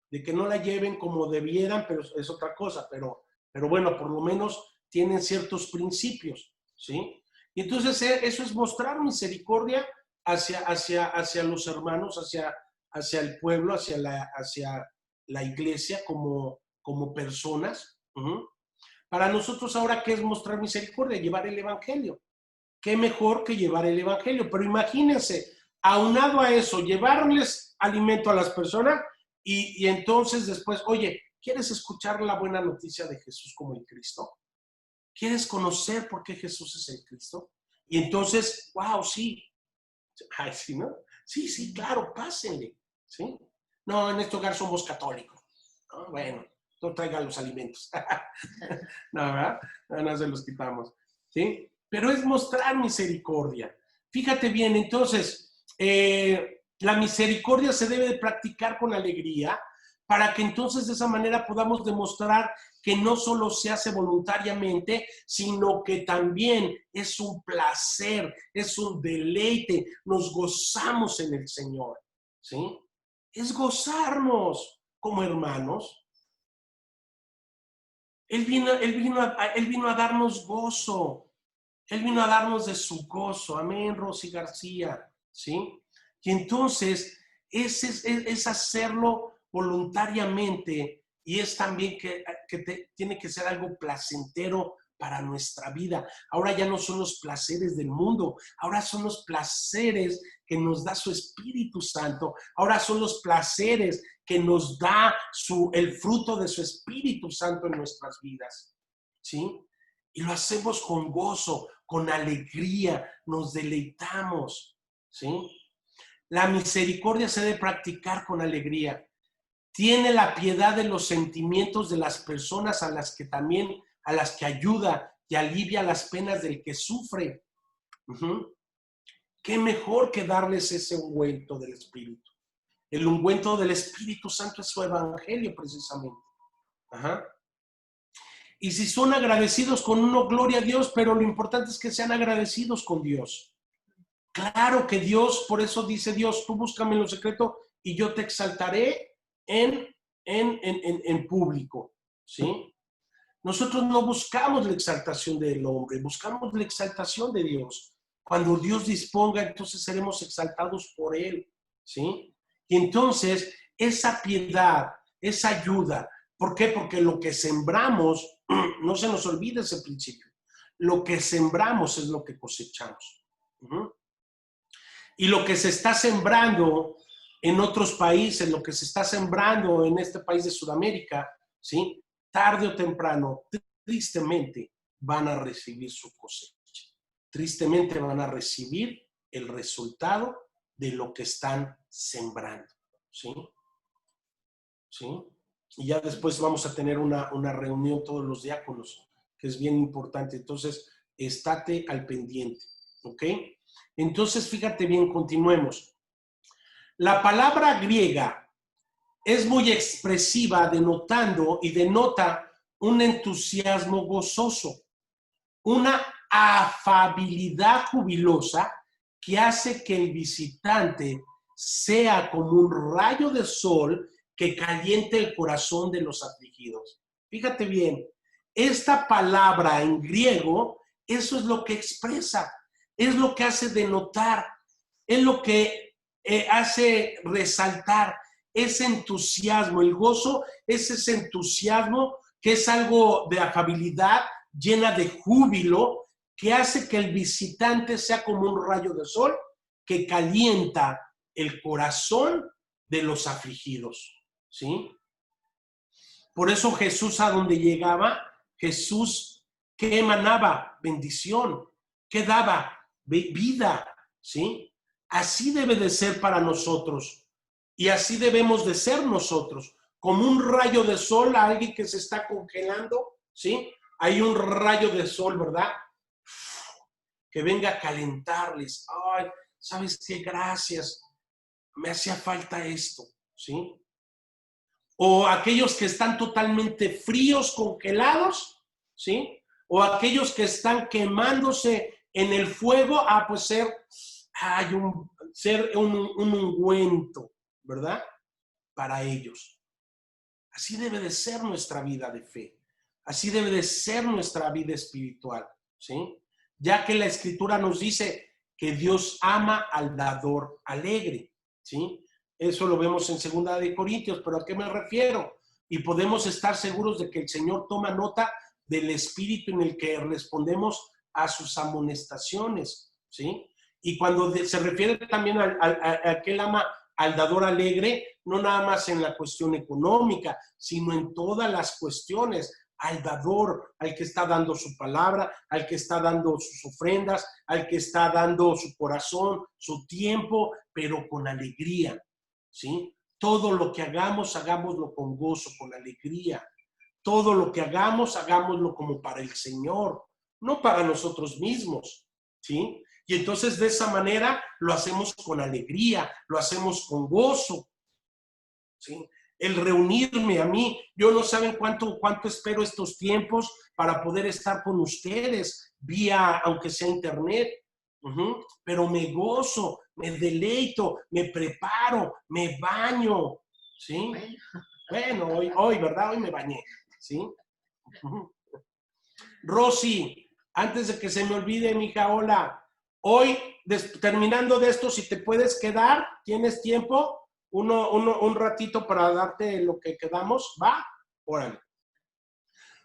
De que no la lleven como debieran, pero es otra cosa, pero bueno, por lo menos tienen ciertos principios, ¿sí? Y entonces eso es mostrar misericordia hacia los hermanos, hacia el pueblo, hacia la iglesia como personas. Para nosotros ahora, ¿qué es mostrar misericordia? Llevar el evangelio. ¿Qué mejor que llevar el evangelio? Pero imagínense, aunado a eso, llevarles alimento a las personas y entonces después, oye, ¿quieres escuchar la buena noticia de Jesús como el Cristo? ¿Quieres conocer por qué Jesús es el Cristo? Y entonces, wow, sí. Ay, sí, ¿no? Sí, claro, pásenle, ¿sí? No, en este hogar somos católicos. ¿No? Bueno, no traigan los alimentos. No, ¿verdad? No se los quitamos, ¿sí? Pero es mostrar misericordia. Fíjate bien, entonces, la misericordia se debe de practicar con alegría para que entonces de esa manera podamos demostrar que no solo se hace voluntariamente, sino que también es un placer, es un deleite, nos gozamos en el Señor, ¿sí? Es gozarnos como hermanos. Él vino a darnos gozo. Él vino a darnos de su gozo. Amén, Rosy García. ¿Sí? Y entonces es hacerlo voluntariamente y es también tiene que ser algo placentero para nuestra vida. Ahora ya no son los placeres del mundo, ahora son los placeres que nos da su Espíritu Santo, ahora son los placeres que nos da el fruto de su Espíritu Santo en nuestras vidas, ¿sí? Y lo hacemos con gozo, con alegría, nos deleitamos, ¿sí? La misericordia se debe practicar con alegría. Tiene la piedad de los sentimientos de las personas a las que ayuda y alivia las penas del que sufre. ¿Qué mejor que darles ese ungüento del Espíritu? El ungüento del Espíritu Santo es su evangelio, precisamente. Y si son agradecidos con uno, gloria a Dios, pero lo importante es que sean agradecidos con Dios. Claro que Dios, por eso dice Dios, tú búscame en lo secreto y yo te exaltaré en público, ¿sí? Nosotros no buscamos la exaltación del hombre, buscamos la exaltación de Dios. Cuando Dios disponga, entonces seremos exaltados por Él, ¿sí? Y entonces, esa piedad, esa ayuda, ¿por qué? Porque lo que sembramos, no se nos olvide ese principio, lo que sembramos es lo que cosechamos. Y lo que se está sembrando en otros países, lo que se está sembrando en este país de Sudamérica, ¿sí? Tarde o temprano, tristemente, van a recibir su cosecha. Tristemente van a recibir el resultado de lo que están sembrando, ¿sí? ¿Sí? Y ya después vamos a tener una reunión todos los diáconos, que es bien importante. Entonces, estate al pendiente, ¿ok? Entonces, fíjate bien, continuemos. La palabra griega es muy expresiva, denota un entusiasmo gozoso, una afabilidad jubilosa que hace que el visitante sea como un rayo de sol que caliente el corazón de los afligidos. Fíjate bien, esta palabra en griego, eso es lo que expresa, es lo que hace denotar, es lo que hace resaltar ese entusiasmo. El gozo es ese entusiasmo que es algo de afabilidad, llena de júbilo, que hace que el visitante sea como un rayo de sol que calienta el corazón de los afligidos, ¿sí? Por eso Jesús, a donde llegaba, Jesús, ¿qué emanaba? Bendición. ¿Qué daba? Vida, ¿sí? Así debe de ser para nosotros y así debemos de ser nosotros, como un rayo de sol a alguien que se está congelando, ¿sí? Hay un rayo de sol, ¿verdad? Que venga a calentarles. Ay, ¿sabes qué? Gracias. Me hacía falta esto, ¿sí? O aquellos que están totalmente fríos, congelados, ¿sí? O aquellos que están quemándose en el fuego, pues ser un ungüento, ¿verdad? Para ellos. Así debe de ser nuestra vida de fe. Así debe de ser nuestra vida espiritual, ¿sí? Ya que la Escritura nos dice que Dios ama al dador alegre, ¿sí? Eso lo vemos en 2 de Corintios, pero ¿a qué me refiero? Y podemos estar seguros de que el Señor toma nota del espíritu en el que respondemos a sus amonestaciones, ¿sí? Y cuando se refiere también a que Él ama al dador alegre, no nada más en la cuestión económica, sino en todas las cuestiones, al dador, al que está dando su palabra, al que está dando sus ofrendas, al que está dando su corazón, su tiempo, pero con alegría, ¿sí? Todo lo que hagamos, hagámoslo con gozo, con alegría. Todo lo que hagamos, hagámoslo como para el Señor, no para nosotros mismos, ¿sí? Y entonces de esa manera lo hacemos con alegría, lo hacemos con gozo, ¿sí? El reunirme a mí, yo no saben cuánto espero estos tiempos para poder estar con ustedes vía, aunque sea internet, pero me gozo, me deleito, me preparo, me baño, ¿sí? Bueno, hoy, ¿verdad? Hoy me bañé, ¿sí? Rosy, antes de que se me olvide, mija, hola. Hoy, terminando de esto, si te puedes quedar, ¿tienes tiempo? Un ratito para darte lo que quedamos, ¿va? Órale.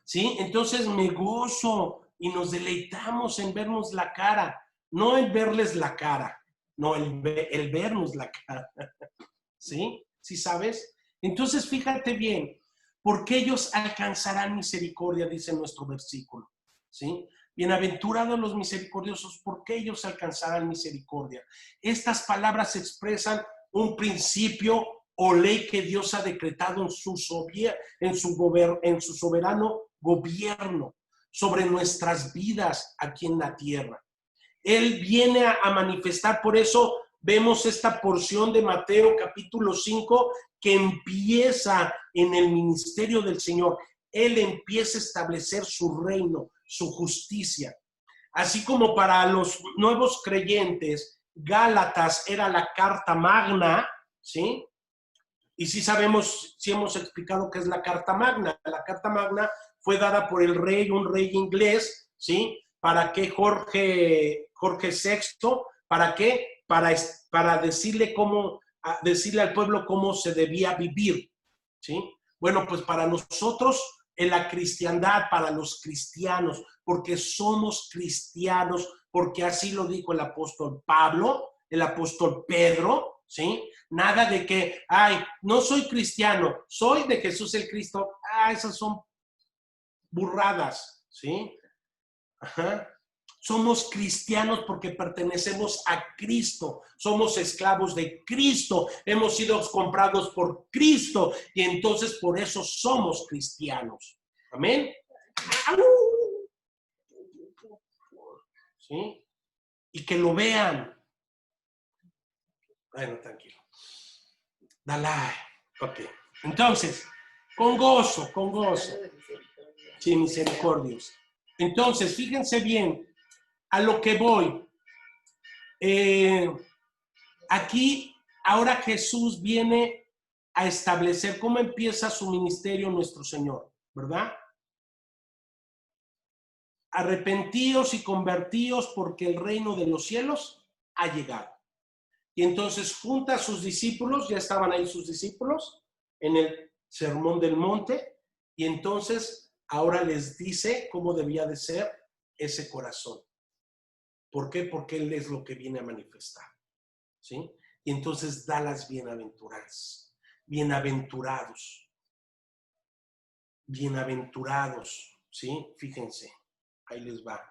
¿Sí? Entonces me gozo y nos deleitamos en vernos la cara, no en verles la cara, no, el vernos la cara. ¿Sí? ¿Sí sabes? Entonces fíjate bien, porque ellos alcanzarán misericordia, dice nuestro versículo. ¿Sí? Bienaventurados los misericordiosos, porque ellos alcanzarán misericordia. Estas palabras expresan un principio o ley que Dios ha decretado en su soberano gobierno sobre nuestras vidas aquí en la tierra. Él viene a manifestar, por eso vemos esta porción de Mateo capítulo 5 que empieza en el ministerio del Señor. Él empieza a establecer su reino, su justicia. Así como para los nuevos creyentes, Gálatas era la carta magna, ¿sí? Y sí sabemos, sí hemos explicado qué es la carta magna. La carta magna fue dada por el rey, un rey inglés, ¿sí? ¿Para qué? Jorge VI, ¿para qué? Para decirle al pueblo cómo se debía vivir, ¿sí? Bueno, pues para nosotros en la cristiandad, para los cristianos, porque somos cristianos, porque así lo dijo el apóstol Pablo, el apóstol Pedro, ¿sí? Nada de que, ay, no soy cristiano, soy de Jesús el Cristo. Esas son burradas, ¿sí? Ajá. Somos cristianos porque pertenecemos a Cristo, somos esclavos de Cristo, hemos sido comprados por Cristo y entonces por eso somos cristianos. Amén. ¿Sí? Y que lo vean. Bueno, tranquilo. Dale. Ok. Entonces, con gozo. Sí, misericordios. Entonces, fíjense bien a lo que voy. Aquí, ahora Jesús viene a establecer cómo empieza su ministerio nuestro Señor, ¿verdad? Arrepentíos y convertíos porque el reino de los cielos ha llegado. Y entonces junta a sus discípulos, ya estaban ahí sus discípulos en el Sermón del Monte, y entonces ahora les dice cómo debía de ser ese corazón. ¿Por qué? Porque Él es lo que viene a manifestar, ¿sí? Y entonces da las bienaventuranzas. Bienaventurados, ¿sí? Fíjense, ahí les va.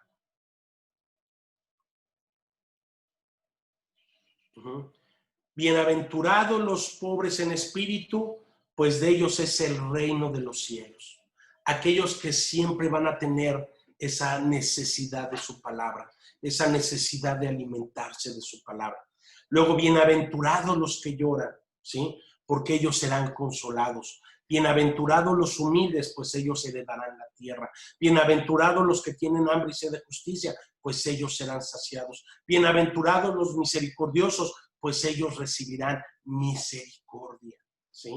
Bienaventurados los pobres en espíritu, pues de ellos es el reino de los cielos. Aquellos que siempre van a tener esa necesidad de su palabra, esa necesidad de alimentarse de su palabra. Luego, bienaventurados los que lloran, ¿sí? Porque ellos serán consolados. Bienaventurados los humildes, pues ellos heredarán la tierra. Bienaventurados los que tienen hambre y sed de justicia, pues ellos serán saciados. Bienaventurados los misericordiosos, pues ellos recibirán misericordia, ¿sí?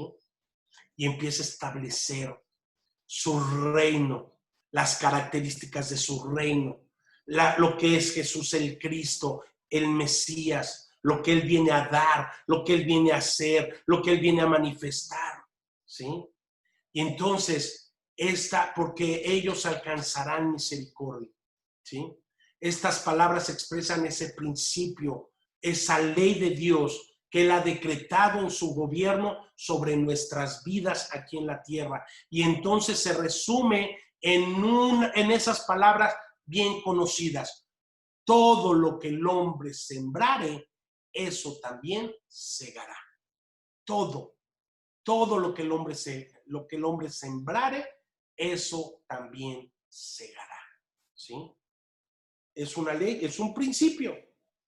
Y empieza a establecer su reino, las características de su reino, lo que es Jesús el Cristo, el Mesías, lo que Él viene a dar, lo que Él viene a hacer, lo que Él viene a manifestar, ¿sí? Y entonces, porque ellos alcanzarán misericordia, ¿sí? Estas palabras expresan ese principio, esa ley de Dios que Él ha decretado en su gobierno sobre nuestras vidas aquí en la tierra. Y entonces se resume en esas palabras bien conocidas. Todo lo que el hombre sembrare, eso también segará. Todo lo que el hombre sembrare, eso también segará, ¿sí? Es una ley, es un principio,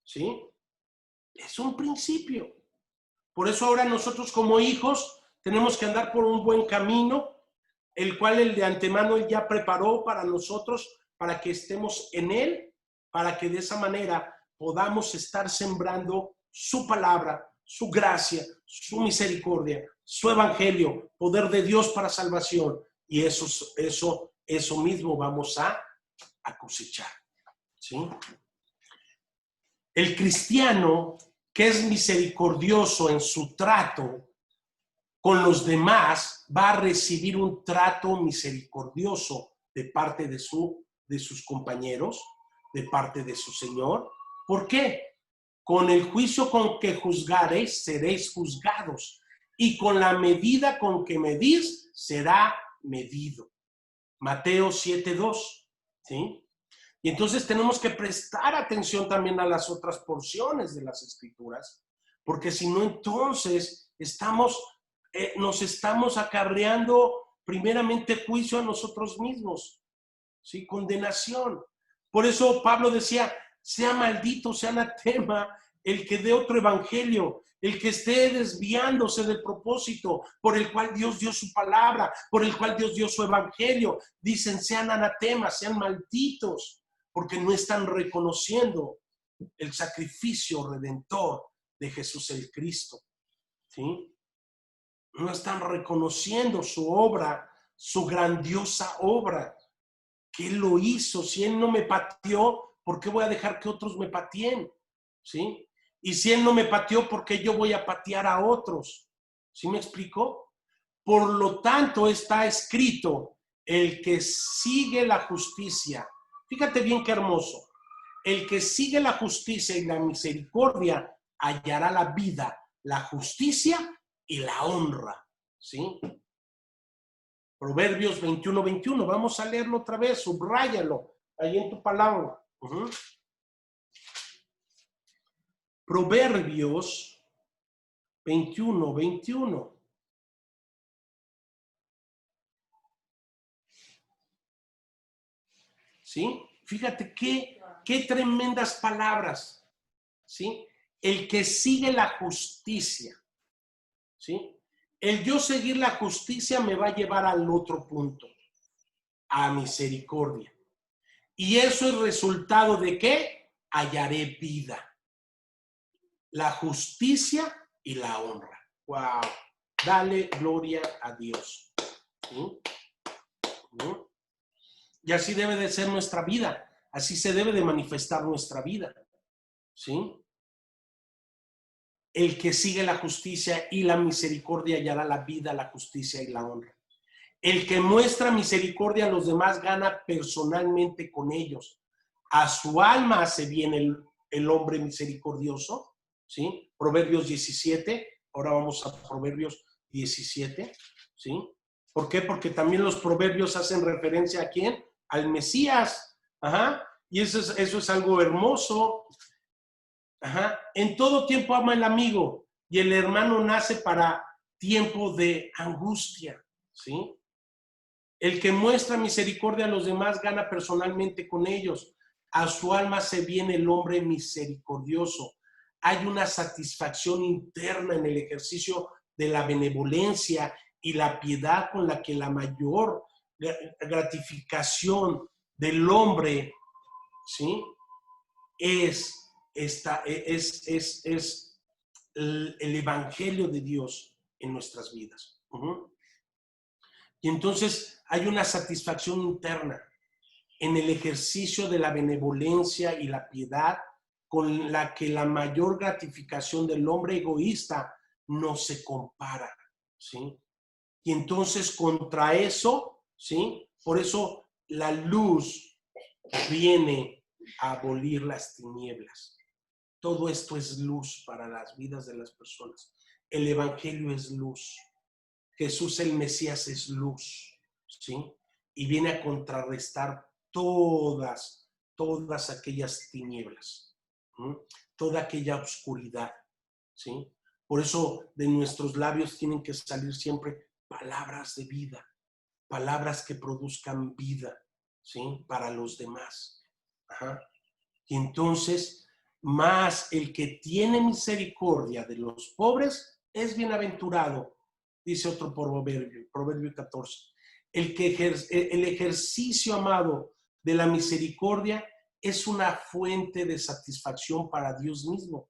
¿sí? Es un principio. Por eso ahora nosotros como hijos tenemos que andar por un buen camino, el cual el de antemano Él ya preparó para nosotros, para que estemos en Él, para que de esa manera podamos estar sembrando su palabra, su gracia, su misericordia, su evangelio, poder de Dios para salvación. Y eso mismo vamos a cosechar, ¿sí? El cristiano que es misericordioso en su trato con los demás va a recibir un trato misericordioso de parte de sus compañeros, de parte de su Señor. ¿Por qué? Con el juicio con que juzgareis, seréis juzgados, y con la medida con que medís, será medido. Mateo 7:2, ¿sí? Y entonces tenemos que prestar atención también a las otras porciones de las Escrituras, porque si no, entonces nos estamos acarreando primeramente juicio a nosotros mismos, ¿sí? Condenación. Por eso Pablo decía, sea maldito, sea anatema el que dé otro evangelio, el que esté desviándose del propósito por el cual Dios dio su palabra, por el cual Dios dio su evangelio. Dicen, sean anatemas, sean malditos, porque no están reconociendo el sacrificio redentor de Jesús el Cristo, ¿sí? No están reconociendo su obra, su grandiosa obra, que Él lo hizo. Si Él no me pateó, ¿por qué voy a dejar que otros me pateen? ¿Sí? Y si Él no me pateó, ¿por qué yo voy a patear a otros? ¿Sí me explico? Por lo tanto, está escrito, el que sigue la justicia. Fíjate bien qué hermoso. El que sigue la justicia y la misericordia hallará la vida, la justicia y la honra. ¿Sí? Proverbios 21:21. Vamos a leerlo otra vez, subráyalo ahí en tu palabra. Proverbios 21:21. ¿Sí? Fíjate qué tremendas palabras. ¿Sí? El que sigue la justicia. ¿Sí? El yo seguir la justicia me va a llevar al otro punto, a misericordia. Y eso es resultado de ¿qué? Hallaré vida, la justicia y la honra. ¡Wow! Dale gloria a Dios. ¿Sí? Y así debe de ser nuestra vida. Así se debe de manifestar nuestra vida. ¿Sí? El que sigue la justicia y la misericordia hallará la vida, la justicia y la honra. El que muestra misericordia a los demás gana personalmente con ellos. A su alma hace bien el hombre misericordioso. ¿Sí? Proverbios 17. Ahora vamos a Proverbios 17. ¿Sí? ¿Por qué? Porque también los proverbios hacen referencia ¿a quién? Al Mesías. Ajá. Y eso es algo hermoso. Ajá. En todo tiempo ama el amigo y el hermano nace para tiempo de angustia. ¿Sí? El que muestra misericordia a los demás gana personalmente con ellos. A su alma se viene el hombre misericordioso. Hay una satisfacción interna en el ejercicio de la benevolencia y la piedad con la que la mayor gratificación del hombre, ¿sí? es el evangelio de Dios en nuestras vidas. Y entonces hay una satisfacción interna en el ejercicio de la benevolencia y la piedad con la que la mayor gratificación del hombre egoísta no se compara, ¿sí? Y entonces contra eso, ¿sí? Por eso la luz viene a abolir las tinieblas. Todo esto es luz para las vidas de las personas. El evangelio es luz. Jesús el Mesías es luz, ¿sí? Y viene a contrarrestar todas aquellas tinieblas, ¿sí? Toda aquella oscuridad, ¿sí? Por eso de nuestros labios tienen que salir siempre palabras de vida, palabras que produzcan vida, ¿sí? Para los demás. Ajá. Y entonces, más el que tiene misericordia de los pobres es bienaventurado. Dice otro Proverbio 14. El ejercicio, amado, de la misericordia es una fuente de satisfacción para Dios mismo.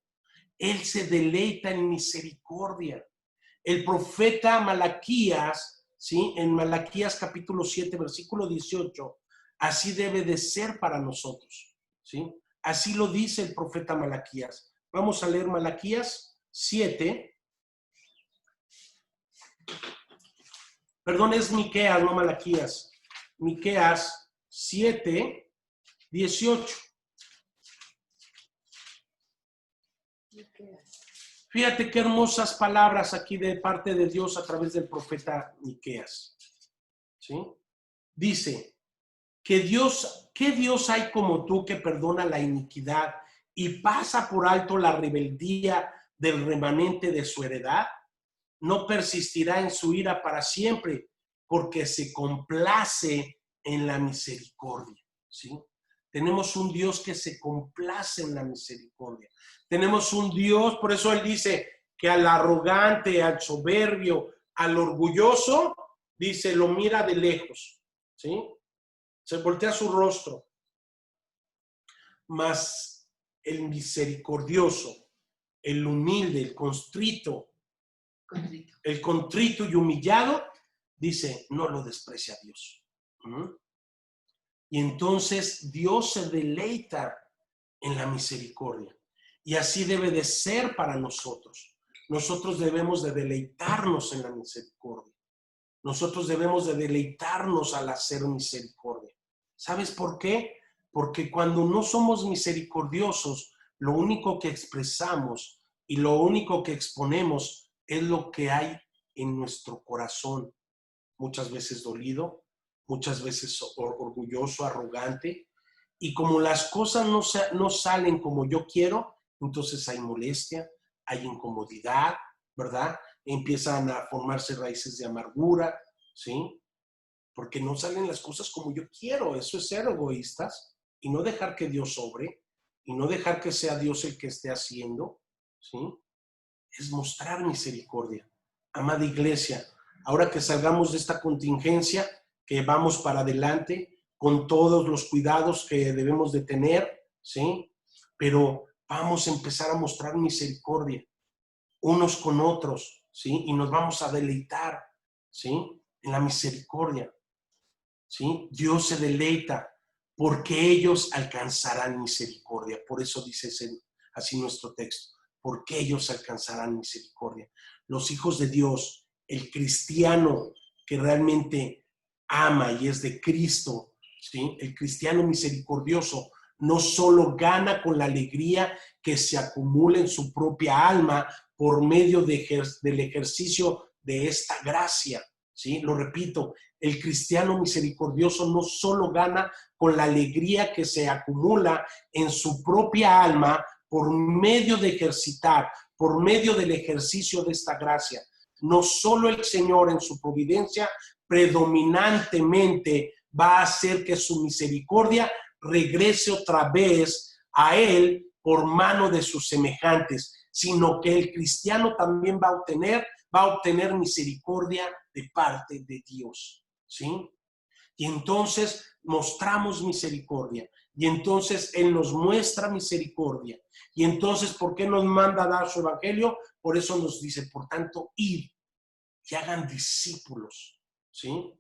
Él se deleita en misericordia. El profeta Malaquías, ¿sí? En Malaquías capítulo 7, versículo 18, así debe de ser para nosotros, ¿sí? Así lo dice el profeta Malaquías. Vamos a leer Malaquías 7. Perdón, es Miqueas, no Malaquías. Miqueas 7, 18. Fíjate qué hermosas palabras aquí de parte de Dios a través del profeta Miqueas. ¿Sí? Dice, ¿qué Dios hay como tú que perdona la iniquidad y pasa por alto la rebeldía del remanente de su heredad? No persistirá en su ira para siempre, porque se complace en la misericordia. ¿Sí? Tenemos un Dios que se complace en la misericordia. Tenemos un Dios, por eso Él dice que al arrogante, al soberbio, al orgulloso, dice, lo mira de lejos. ¿Sí? Se voltea su rostro. Mas el misericordioso, el humilde, el contrito y humillado, dice, no lo desprecia a Dios. Y entonces Dios se deleita en la misericordia. Y así debe de ser para nosotros. Nosotros debemos de deleitarnos en la misericordia. Nosotros debemos de deleitarnos al hacer misericordia. ¿Sabes por qué? Porque cuando no somos misericordiosos, lo único que expresamos y lo único que exponemos es lo que hay en nuestro corazón. Muchas veces dolido, muchas veces orgulloso, arrogante. Y como las cosas no salen como yo quiero, entonces hay molestia, hay incomodidad, ¿verdad? Empiezan a formarse raíces de amargura, ¿sí? Porque no salen las cosas como yo quiero. Eso es ser egoístas y no dejar que Dios obre y no dejar que sea Dios el que esté haciendo, ¿sí? Es mostrar misericordia. Amada iglesia, ahora que salgamos de esta contingencia, que vamos para adelante con todos los cuidados que debemos de tener, ¿sí? Pero vamos a empezar a mostrar misericordia unos con otros, ¿sí? Y nos vamos a deleitar, ¿sí? En la misericordia, ¿sí? Dios se deleita porque ellos alcanzarán misericordia. Por eso dice así nuestro texto, porque ellos alcanzarán misericordia. Los hijos de Dios, el cristiano que realmente ama y es de Cristo, ¿sí? El cristiano misericordioso no solo gana con la alegría que se acumula en su propia alma por medio del ejercicio de esta gracia, ¿sí? Lo repito, el cristiano misericordioso no solo gana con la alegría que se acumula en su propia alma por medio de ejercitar, por medio del ejercicio de esta gracia. No solo el Señor en su providencia predominantemente va a hacer que su misericordia regrese otra vez a Él por mano de sus semejantes, sino que el cristiano también va a obtener misericordia de parte de Dios, ¿sí? Y entonces mostramos misericordia. Y entonces Él nos muestra misericordia. Y entonces, ¿por qué nos manda a dar su evangelio? Por eso nos dice, por tanto, id y hagan discípulos, ¿sí?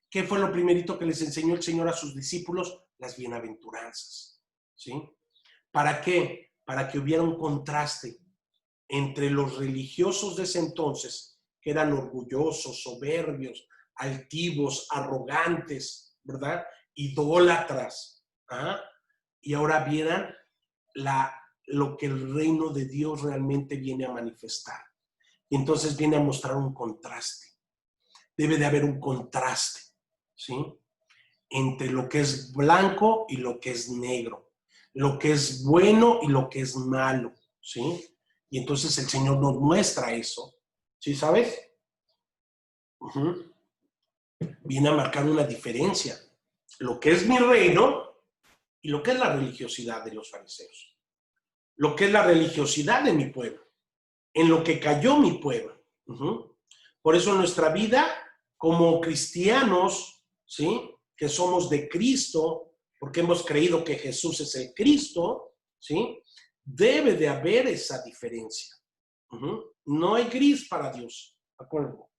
¿Qué fue lo primerito que les enseñó el Señor a sus discípulos? Las bienaventuranzas, ¿sí? ¿Para qué? Para que hubiera un contraste entre los religiosos de ese entonces, que eran orgullosos, soberbios, altivos, arrogantes, ¿verdad? Idólatras, ¿ah? Y ahora vieran lo que el reino de Dios realmente viene a manifestar. Y entonces viene a mostrar un contraste. Debe de haber un contraste, ¿sí? Entre lo que es blanco y lo que es negro, lo que es bueno y lo que es malo, ¿sí? Y entonces el Señor nos muestra eso, ¿sí sabes? Viene a marcar una diferencia, lo que es mi reino y lo que es la religiosidad de los fariseos, lo que es la religiosidad de mi pueblo, en lo que cayó mi pueblo. Por eso en nuestra vida, como cristianos, ¿sí? Que somos de Cristo, porque hemos creído que Jesús es el Cristo, ¿sí? Debe de haber esa diferencia. No hay gris para Dios, ¿de acuerdo?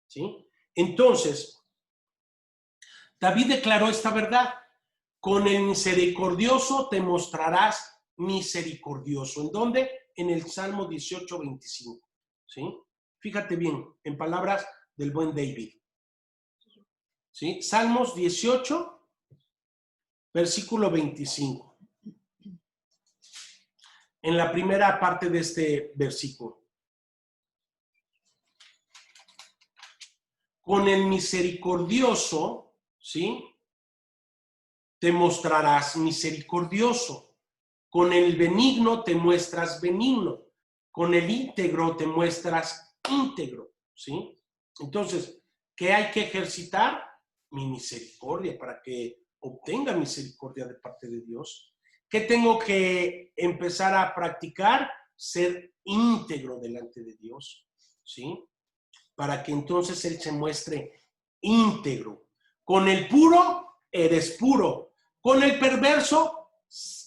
¿Sí? Entonces, David declaró esta verdad: con el misericordioso te mostrarás misericordioso. ¿En dónde? En el Salmo 18, 25. ¿Sí? Fíjate bien, en palabras del buen David. ¿Sí? Salmos 18, versículo 25. En la primera parte de este versículo. Con el misericordioso, ¿sí? Te mostrarás misericordioso. Con el benigno te muestras benigno. Con el íntegro te muestras íntegro, ¿sí? Entonces, ¿qué hay que ejercitar? Mi misericordia, para que obtenga misericordia de parte de Dios. ¿Qué tengo que empezar a practicar? Ser íntegro delante de Dios, ¿sí? Para que entonces Él se muestre íntegro. Con el puro, eres puro. Con el perverso,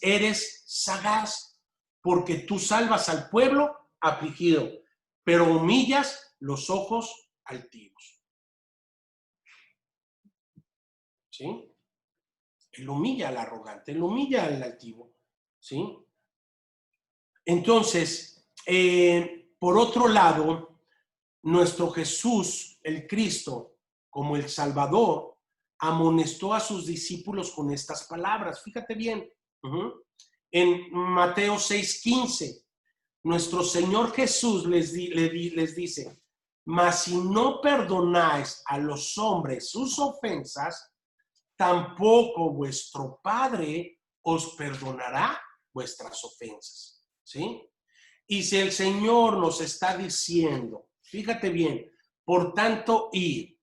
eres sagaz, porque tú salvas al pueblo afligido, pero humillas los ojos altivos. ¿Sí? Él humilla al arrogante, él humilla al altivo. ¿Sí? Entonces, por otro lado, nuestro Jesús, el Cristo, como el Salvador, amonestó a sus discípulos con estas palabras. Fíjate bien. En Mateo 6:15, nuestro Señor Jesús les dice, mas si no perdonáis a los hombres sus ofensas, tampoco vuestro Padre os perdonará vuestras ofensas. ¿Sí? Y si el Señor nos está diciendo, fíjate bien, por tanto, id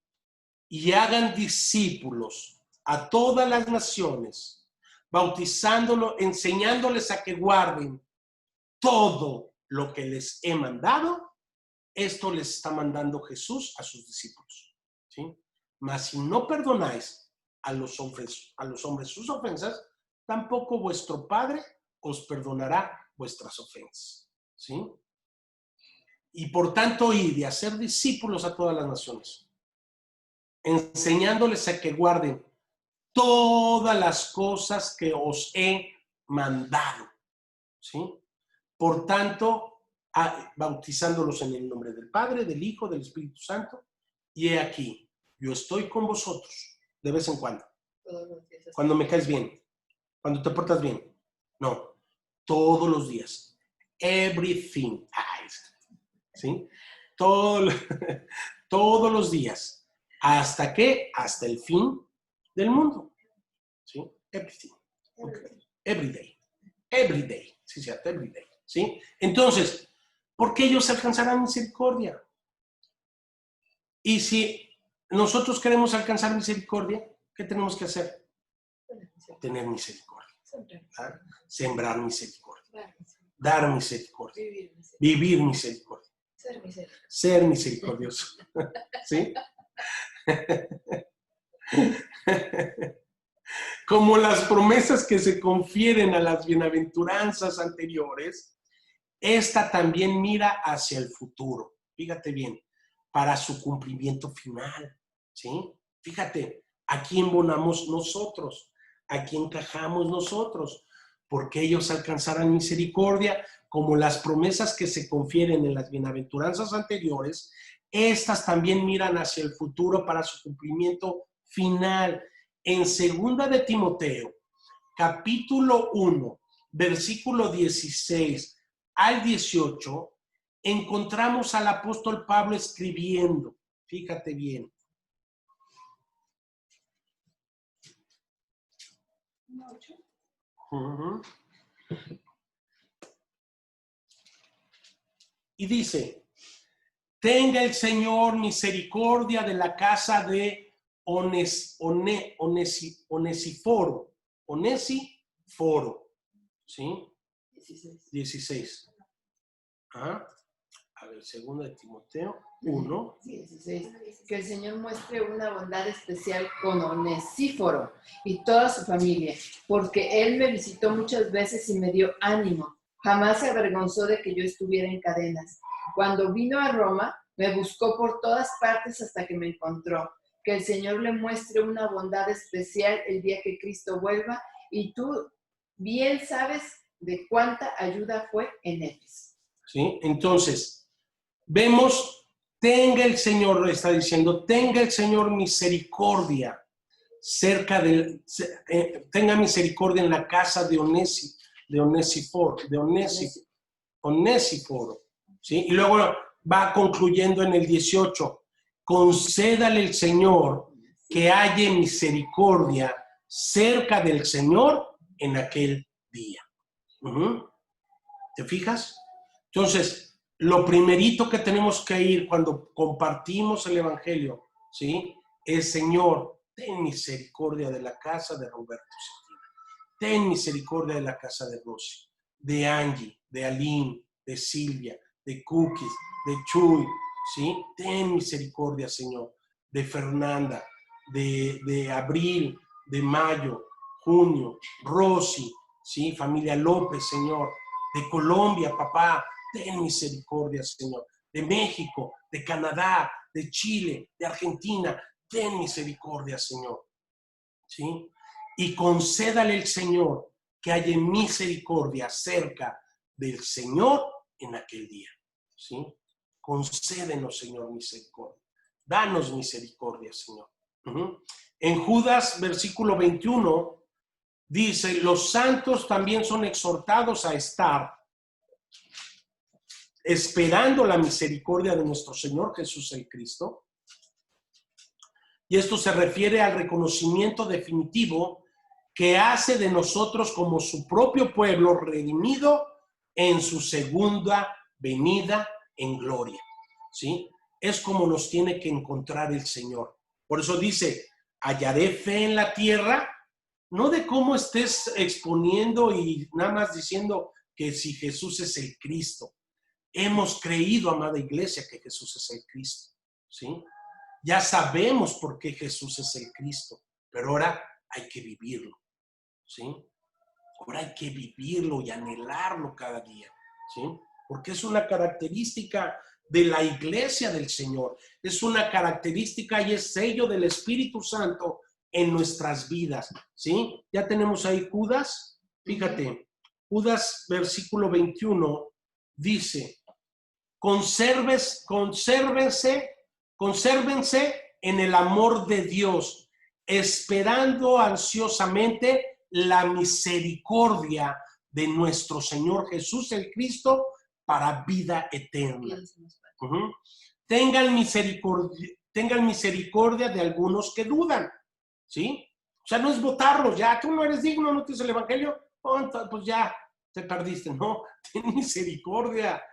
y hagan discípulos a todas las naciones, bautizándolos, enseñándoles a que guarden todo lo que les he mandado, esto les está mandando Jesús a sus discípulos. ¿Sí? Mas si no perdonáis a los hombres sus ofensas, tampoco vuestro Padre os perdonará vuestras ofensas. ¿Sí? Y por tanto, id y hacer discípulos a todas las naciones, enseñándoles a que guarden todas las cosas que os he mandado. ¿Sí? Por tanto, bautizándolos en el nombre del Padre, del Hijo, del Espíritu Santo, y he aquí, yo estoy con vosotros de vez en cuando. Cuando me caes bien, cuando te portas bien. No, todos los días. Everything. ¿Sí? Todos los días. ¿Hasta qué? Hasta el fin del mundo. ¿Sí? Everything. Okay. Every day. Every day. Sí, cierto, every day. ¿Sí? Entonces, ¿por qué ellos alcanzarán misericordia? Y si nosotros queremos alcanzar misericordia, ¿qué tenemos que hacer? Tener misericordia. ¿Ah? Sembrar misericordia. Dar misericordia. Vivir misericordia. Ser misericordioso. ¿Sí? Como las promesas que se confieren a las bienaventuranzas anteriores, esta también mira hacia el futuro. Fíjate bien, para su cumplimiento final. ¿Sí? Fíjate, ¿a quién bonamos nosotros? ¿A quién encajamos nosotros? Porque ellos alcanzarán misericordia, como las promesas que se confieren en las bienaventuranzas anteriores, estas también miran hacia el futuro para su cumplimiento final. En 2 de Timoteo, capítulo 1, versículo 16 al 18, encontramos al apóstol Pablo escribiendo. Fíjate bien. Y dice, tenga el Señor misericordia de la casa de Onesíforo. Onesíforo. ¿Sí? 16. ¿Ah? A ver, 2 de Timoteo 1. 16. Que el Señor muestre una bondad especial con Onesíforo y toda su familia, porque él me visitó muchas veces y me dio ánimo. Jamás se avergonzó de que yo estuviera en cadenas. Cuando vino a Roma, me buscó por todas partes hasta que me encontró. Que el Señor le muestre una bondad especial el día que Cristo vuelva, y tú bien sabes de cuánta ayuda fue en Éfeso. ¿Sí? Entonces, vemos tenga el Señor, está diciendo, tenga el Señor misericordia tenga misericordia en la casa de Onésiforo, ¿sí? Y luego va concluyendo en el 18, concédale el Señor que haya misericordia cerca del Señor en aquel día. ¿Te fijas? Entonces, lo primerito que tenemos que ir cuando compartimos el Evangelio, ¿sí? Es, Señor, ten misericordia de la casa de Roberto Cetina. Ten misericordia de la casa de Rosy, de Angie, de Aline, de Silvia, de Cookies, de Chuy, ¿sí? Ten misericordia, Señor, de Fernanda, de Abril, de Mayo, Junio, Rosy, ¿sí? Familia López, Señor, de Colombia, papá, ten misericordia, Señor, de México, de Canadá, de Chile, de Argentina, ten misericordia, Señor, ¿sí? Y concédale el Señor que haya misericordia cerca del Señor en aquel día, ¿sí? Concédenos, Señor, misericordia. Danos misericordia, Señor. En Judas, versículo 21, dice, los santos también son exhortados a estar esperando la misericordia de nuestro Señor Jesús el Cristo. Y esto se refiere al reconocimiento definitivo que hace de nosotros como su propio pueblo redimido en su segunda venida en gloria, ¿sí? Es como nos tiene que encontrar el Señor. Por eso dice, hallaré fe en la tierra, no de cómo estés exponiendo y nada más diciendo que si Jesús es el Cristo. Hemos creído, amada iglesia, que Jesús es el Cristo, ¿sí? Ya sabemos por qué Jesús es el Cristo, pero ahora hay que vivirlo, ¿sí? Ahora hay que vivirlo y anhelarlo cada día, ¿sí? Porque es una característica de la iglesia del Señor, es una característica y es sello del Espíritu Santo en nuestras vidas, ¿sí? Ya tenemos ahí Judas, fíjate, Judas versículo 21 dice, consérvense en el amor de Dios, esperando ansiosamente la misericordia de nuestro Señor Jesús el Cristo para vida eterna. Tengan misericordia de algunos que dudan, ¿sí? O sea, no es votarlos, ya, tú no eres digno, no tienes el Evangelio, pues ya, te perdiste, no, ten misericordia.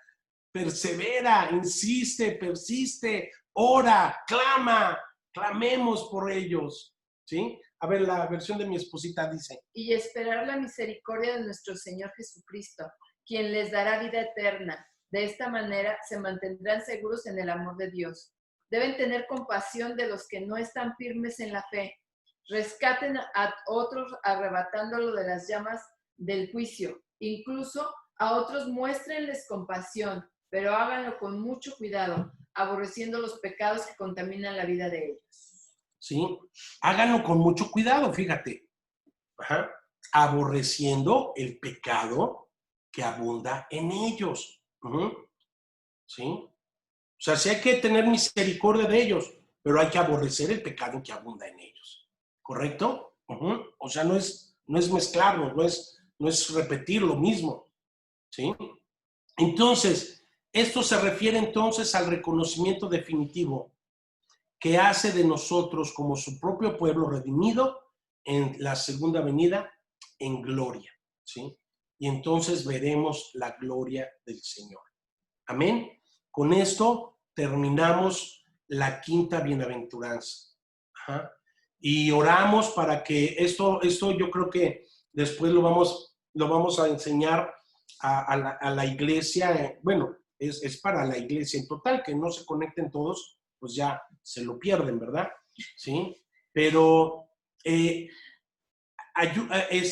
Persevera, insiste, persiste, ora, clama, clamemos por ellos, ¿sí? A ver, la versión de mi esposita dice. Y esperar la misericordia de nuestro Señor Jesucristo, quien les dará vida eterna. De esta manera se mantendrán seguros en el amor de Dios. Deben tener compasión de los que no están firmes en la fe. Rescaten a otros arrebatándolo de las llamas del juicio. Incluso a otros muéstrenles compasión, pero háganlo con mucho cuidado, aborreciendo los pecados que contaminan la vida de ellos. Sí, háganlo con mucho cuidado, fíjate. Ajá. Aborreciendo el pecado que abunda en ellos. ¿Sí? O sea, sí hay que tener misericordia de ellos, pero hay que aborrecer el pecado que abunda en ellos. ¿Correcto? O sea, no es mezclarlo, no es repetir lo mismo. ¿Sí? Entonces, esto se refiere entonces al reconocimiento definitivo que hace de nosotros como su propio pueblo redimido en la segunda venida en gloria, ¿sí? Y entonces veremos la gloria del Señor. Amén. Con esto terminamos la quinta bienaventuranza. Ajá. Y oramos para que esto yo creo que después lo vamos a enseñar a la iglesia, bueno, es para la iglesia en total, que no se conecten todos, pues ya se lo pierden, ¿verdad? ¿Sí? Pero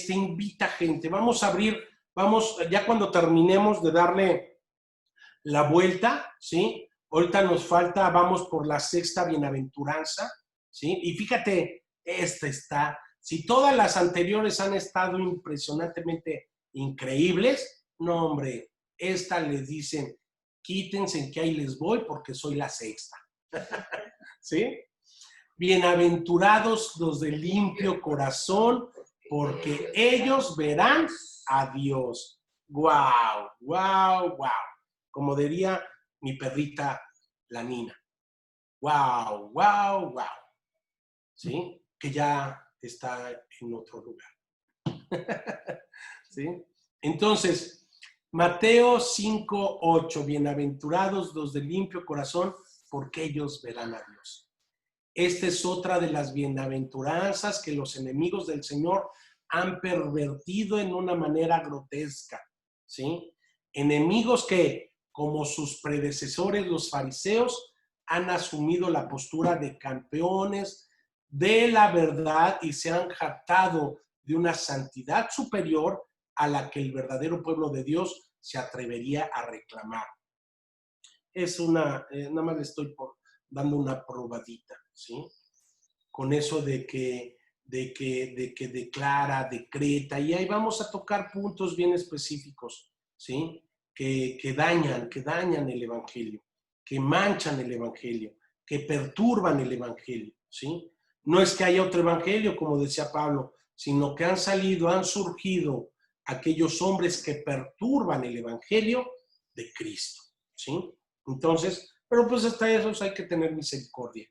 invita gente, vamos a abrir, ya cuando terminemos de darle la vuelta, ¿sí? Ahorita nos falta, vamos por la sexta bienaventuranza, ¿sí? Y fíjate, si todas las anteriores han estado impresionantemente increíbles, no, hombre, esta les dicen, quítense en que ahí les voy porque soy la sexta. ¿Sí? Bienaventurados los de limpio corazón, porque ellos verán a Dios. ¡Guau! ¡Guau! ¡Guau! Como diría mi perrita, la Nina. ¡Guau! ¡Guau! ¡Guau! ¿Sí? Que ya está en otro lugar. ¿Sí? Entonces, Mateo 5:8, bienaventurados los de limpio corazón, porque ellos verán a Dios. Esta es otra de las bienaventuranzas que los enemigos del Señor han pervertido en una manera grotesca, ¿sí? Enemigos que, como sus predecesores, los fariseos, han asumido la postura de campeones de la verdad y se han jactado de una santidad superior a la que el verdadero pueblo de Dios se atrevería a reclamar. Es nada más le estoy dando una probadita, ¿sí? Con eso de que declara, decreta, y ahí vamos a tocar puntos bien específicos, ¿sí? Que dañan el evangelio, que manchan el evangelio, que perturban el evangelio, ¿sí? No es que haya otro evangelio, como decía Pablo, sino que han surgido aquellos hombres que perturban el evangelio de Cristo, ¿sí? Entonces, pero pues hasta esos hay que tener misericordia,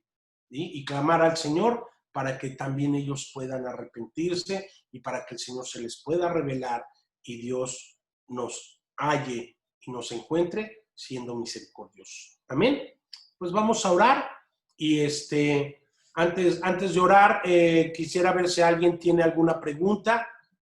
¿sí? Y clamar al Señor para que también ellos puedan arrepentirse y para que el Señor se les pueda revelar y Dios nos halle y nos encuentre siendo misericordioso. Amén. Pues vamos a orar y antes de orar, quisiera ver si alguien tiene alguna pregunta